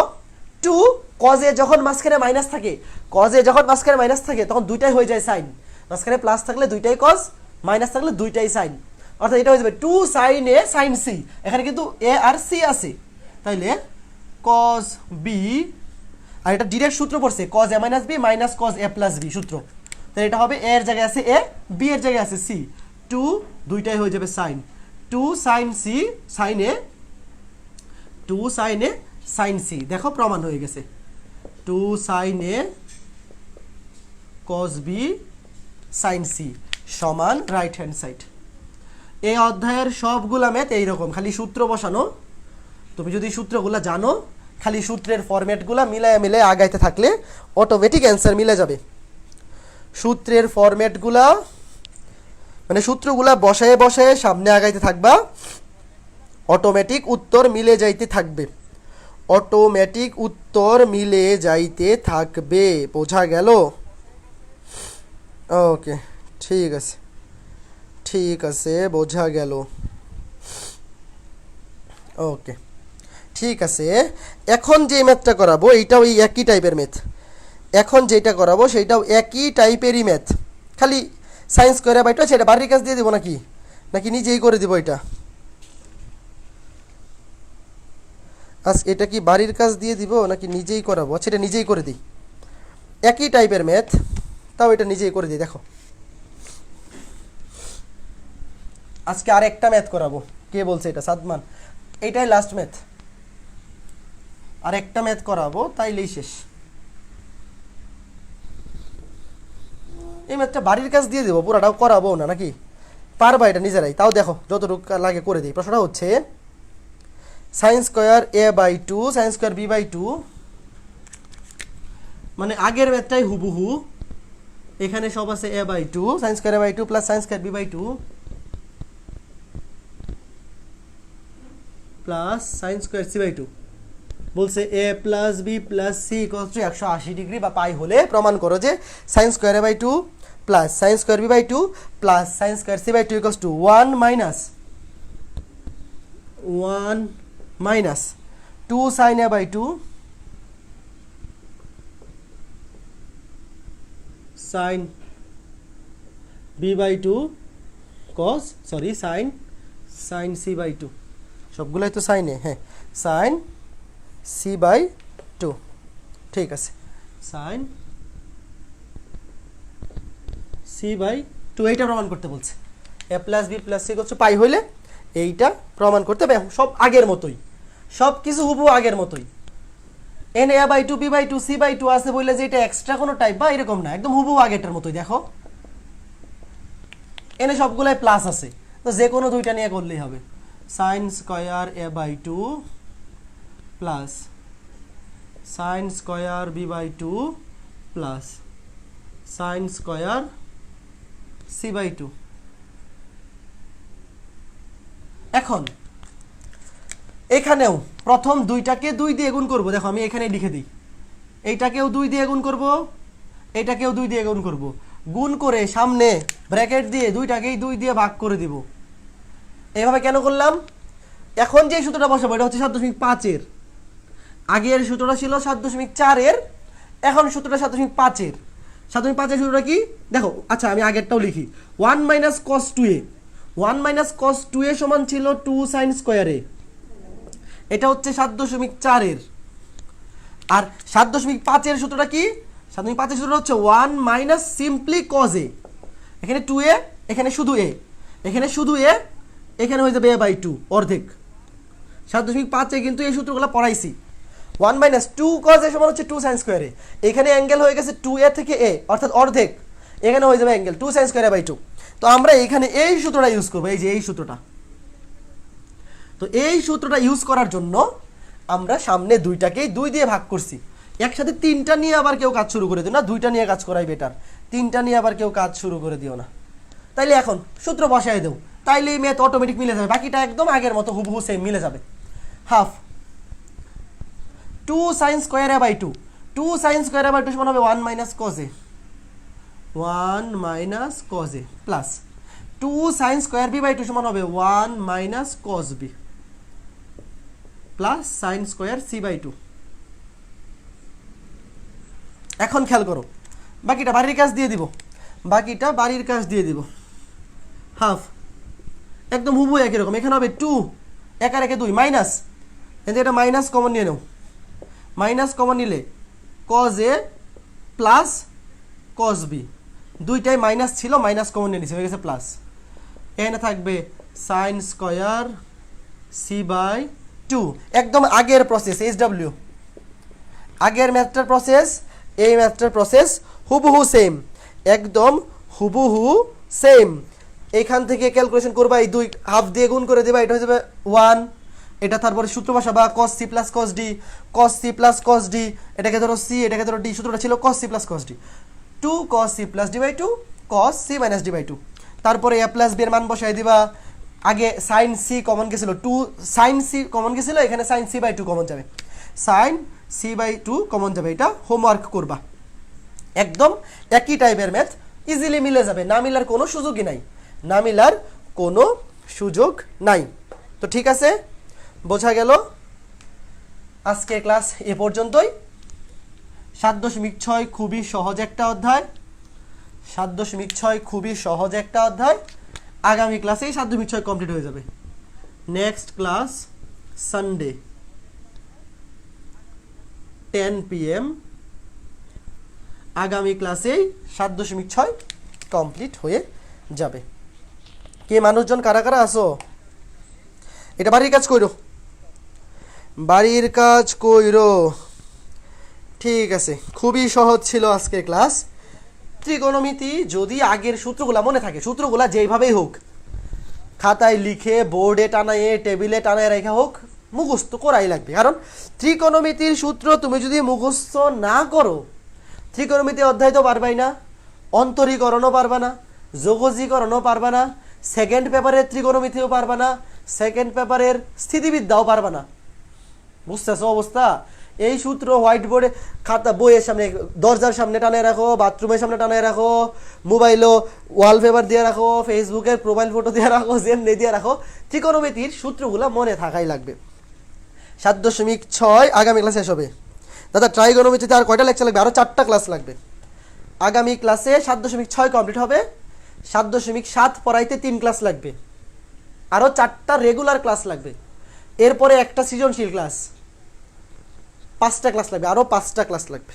2 cos a যখন মাঝখানে মাইনাস থাকে, cos a যখন মাঝখানে মাইনাস থাকে তখন দুইটাই হয়ে যায় সাইন, মাঝখানে প্লাস থাকলে দুইটাই cos, মাইনাস থাকলে দুইটাই সাইন, অর্থাৎ এটা হয়ে যাবে 2 sin a sin c, এখানে কিন্তু a আর c আছে, তাইলে cos b, আর এটা ডাইরেক্ট সূত্র পড়ছে cos a minus b minus cos a plus b সূত্র, তাহলে এটা হবে a এর জায়গায় আছে a, b এর জায়গায় আছে c, 2 দুইটাই হয়ে যাবে sin, 2 sin c sin a, two sine A sine C, দেখো প্রমাণ হয়ে গেছে। Two sine A cos B sine C সমান রাইট হ্যান্ড সাইড। এই অধ্যায়ের সবগুলা ম্যাথ এইরকম, খালি সূত্র বসানো। তুমি যদি সূত্রগুলা জানো, খালি সূত্রের ফরম্যাটগুলা মিলায় আগাইতে থাকলে অটোমেটিক অ্যান্সার মিলে যাবে। সূত্রের ফরম্যাটগুলা মানে সূত্রগুলা বসায় বসায় সামনে আগাইতে থাকবা, অটোমেটিক উত্তর মিলে যাইতে থাকবে। অটোমেটিক উত্তর মিলে যাইতে থাকবে, বোঝা গেল? ওকে, ঠিক আছে, ঠিক আছে, বোঝা গেল। ওকে, ঠিক আছে। এখন যে ম্যাথটা করাবো এইটাও এই একই টাইপের ম্যাথ। এখন যেটা করাবো সেইটাও একই টাইপেরই ম্যাথ, খালি সায়েন্স করে বাইটা সেটা বাড়ির কাজ দিয়ে দিব নাকি নাকি নিজেই করে দিব? এটা এটা কি বাড়ির কাজ দিয়ে দিব নাকি নিজেই করাবো? আচ্ছা, এটা নিজেই করে দিই। একই টাইপের ম্যাথ, তাও এটা নিজেই করে দিই। দেখো, আজকে আর একটা ম্যাথ করাবো। কে বলছে এটা? সাদমান। এইটাই লাস্ট ম্যাথ, আর একটা ম্যাথ করাবো, তাইলেই শেষ। এই ম্যাথটা বাড়ির কাজ দিয়ে দেবো, পুরাটাও করাবো না নাকি? পারবা এটা নিজেরাই? তাও দেখো যতটুকু লাগে করে দিই। প্রশ্নটা হচ্ছে sine square A by two sine square B by two, মানে আগের ম্যাথটাই হুবহু। এখানে সব আছে A by two sine square A by two plus sine square B by two plus sine square C by two. বলছে A plus B plus C equal to 180 degree বা pi হলে প্রমাণ করো যে sine square A by two plus sine square B by two plus sine square C by two equal to 1 minus 2 sine A by two sine B by two cos sine C by two, সবগুলাই তো সাইনে। হ্যাঁ, sign C by two, ঠিক আছে, sign C by two. এইটা প্রমাণ করতে বলছে। A plus B plus C করছে পাই হইলে এইটা প্রমাণ করতে হবে। সব আগের মতোই, সব কিছু হুবহু আগের মতোই। And A by two B by two C by two আছে বললে যে এটা এক্সট্রা কোনো টাইপ বা এরকম না, একদম হুবহু আগেরটার মতোই। দেখো এনে সবগুলাই প্লাস আছে, তো যে কোনো দুইটা নিয়ে করলেই হবে। Sine square A by two plus sine square B by two plus sine square C by two. এখন এখানেও প্রথম দুইটাকে 2 দিয়ে গুণ করব। দেখো আমি এখানে লিখে দিই, এইটাকেও 2 দিয়ে গুণ করব, এইটাকেও 2 দিয়ে গুণ করব। গুণ করে সামনে ব্র্যাকেট দিয়ে দুইটাকেই 2 দিয়ে ভাগ করে দিব। এইভাবে কেন করলাম? এখন যে সূত্রটা বসাবো এটা হচ্ছে 7.5 এর। আগের সূত্রটা ছিল 7.4 এর, এখন সূত্রটা 7.5 এর। 7.5 এর সূত্রটা কি দেখো? আচ্ছা আমি আগেরটাও লিখি। 1 minus cos 2a, 1 minus cos 2a সমান ছিল 2 সাইন স্কোয়ার এ। এটা হচ্ছে 7.4 এর। আর 7.5 এর সূত্রটা কি? 7.5 এর সূত্রটা হচ্ছে 1 মাইনাস সিম্পলি কজ এ। এখানে 2a, এখানে শুধু a, এখানে শুধু a, এখানে হয়ে যাবে a বাই 2 অর্ধেক। 7.5 এ কিন্তু এই সূত্রগুলো পড়াইছি। 1 মাইনাস 2 কজ এ সমান হচ্ছে 2 সাইন স্কোয়ার এ। এখানে অ্যাঙ্গেল হয়ে গেছে 2a থেকে a, অর্থাৎ অর্ধেক। এখানে হয়ে যাবে angle 2 sine square A by 2। তো আমরা এখানে এই সূত্রটা ইউজ করবো, এই যে এই সূত্রটা। তো এই সূত্রটা ইউজ করার জন্য আমরা সামনে দুইটাকেই 2 দিয়ে ভাগ করছি। একসাথে 3টা নিয়ে আবার কেউ কাজ শুরু করে দিও না, 2টা নিয়ে কাজ করাই বেটার। 3টা নিয়ে আবার কেউ কাজ শুরু করে দিও না। তাইলে এখন সূত্র বসাই দেও, তাইলে এই ম্যাথ অটোমেটিক মিলে যাবে। বাকিটা একদম আগের মতো হুবহু সেম মিলে যাবে। Half 2 sine square A by 2, 2 sine square A by 2 সমান হবে 1 minus cos A, 1 minus cos A plus 2 sine square B by 2 সমান হবে 1 minus cos B plus sine square C by 2। এখন খেয়াল করো, বাকিটা বাড়ির কাজ দিয়ে দিব, বাকিটা বাড়ির কাজ দিয়ে দিব। হাফ একদম হুবহু একই রকম। এখানে হবে 2, একা রেখে 2 মাইনাস, এটা মাইনাস কমন নিয়ে নাও। মাইনাস কমন নিলে cos A plus cos B, দুইটাই মাইনাস ছিল, মাইনাস কমন নিয়ে নিছে, হয়ে গেছে প্লাস। এখানে থাকবে sine square C by two একদম আগের প্রসেস HW, আগের ম্যাথটার প্রসেস এই ম্যাথটার প্রসেস হুবহু সেম, একদম হুবহু সেম। এইখান থেকে ক্যালকুলেশন করবা, এই 2 হাফ দিয়ে গুণ করে দেবা, এটা হয়ে যাবে 1। এটা তারপরে সূত্র বসাবা cos c plus cos d, cos c plus cos d, এটাকে ধরো c, এটাকে ধরো d, সূত্রটা ছিল cos c plus cos d, 2 cos c plus d by 2 cos c minus d by 2। তারপরে a প্লাস b এর মান বসাই দিবা, আগে sin c কমন গেছিল, 2 sin c কমন গেছিল, এখানে sin c বাই 2 কমন যাবে, sin c বাই 2 কমন যাবে। এটা হোমওয়ার্ক করবা, একদম একই টাইপের ম্যাথ, ইজিলি মিলে যাবে, না মিলার কোনো সুযোগই নাই, না মিলার কোনো সুযোগ নাই। তো ঠিক আছে, বোঝা গেল। আজকে ক্লাস এ পর্যন্তই। 7.6 খুবই সহজ একটা অধ্যায়, 7.6 খুবই সহজ একটা অধ্যায়। আগামী ক্লাসেই 7.6 কমপ্লিট হয়ে যাবে। নেক্সট ক্লাস সানডে 10 PM, আগামী ক্লাসেই 7.6 কমপ্লিট হয়ে যাবে। কে মানুষজন কারা কারা আসো? এটা বাড়ির কাজ কইরো, বাড়ির কাজ কইরো। ঠিক আছে, খুবই সহজ ছিল আজকের ক্লাস। ত্রিকোণমিতি যদি আগের সূত্রগুলা মনে থাকে, সূত্রগুলা যেইভাবেই হোক, খাতায় লিখে বোর্ডে টানায় টেবিলে টানায় রেখা হোক, মুখস্থ করাই লাগবে। কারণ ত্রিকোণমিতির সূত্র তুমি যদি মুখস্থ না করো, ত্রিকোণমিতি অধ্যায় তো পারবাই না, অন্তরীকরণও পারবা না, যোগজীকরণও পারবা না, সেকেন্ড পেপারের ত্রিকোণমিতিও পারবা না, সেকেন্ড পেপারের স্থিতিবিদ্যাও পারবা না। বুঝতেছো অবস্থা? এই সূত্র হোয়াইট বোর্ডে খাতা বইয়ের সামনে, দরজার সামনে টানায় রাখো, বাথরুমের সামনে টানায় রাখো, মোবাইলও ওয়ালপেপার দিয়ে রাখো, ফেসবুকের প্রোফাইল ফটো দিয়ে রাখো, যেমনি দিয়ে রাখো, ত্রিকোণমিতির সূত্রগুলো মনে থাকাই লাগবে। 7.6 আগামী ক্লাসে শেষ হবে। দাদা ট্রাইগোনোমেট্রিতে আর কয়টা লেকচার লাগবে? আরও 4টা ক্লাস লাগবে। আগামী ক্লাসে 7.6 কমপ্লিট হবে, 7.7 পড়াইতে 3 ক্লাস লাগবে, আরও 4টা রেগুলার ক্লাস লাগবে, এরপরে একটা সৃজনশীল ক্লাস, 5টা ক্লাস লাগবে, আরও 5টা ক্লাস লাগবে।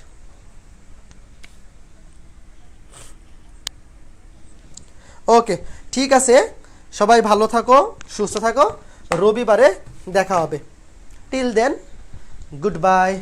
ওকে, ঠিক আছে, সবাই ভালো থাকো, সুস্থ থাকো, রবিবারে দেখা হবে। Till then, good by.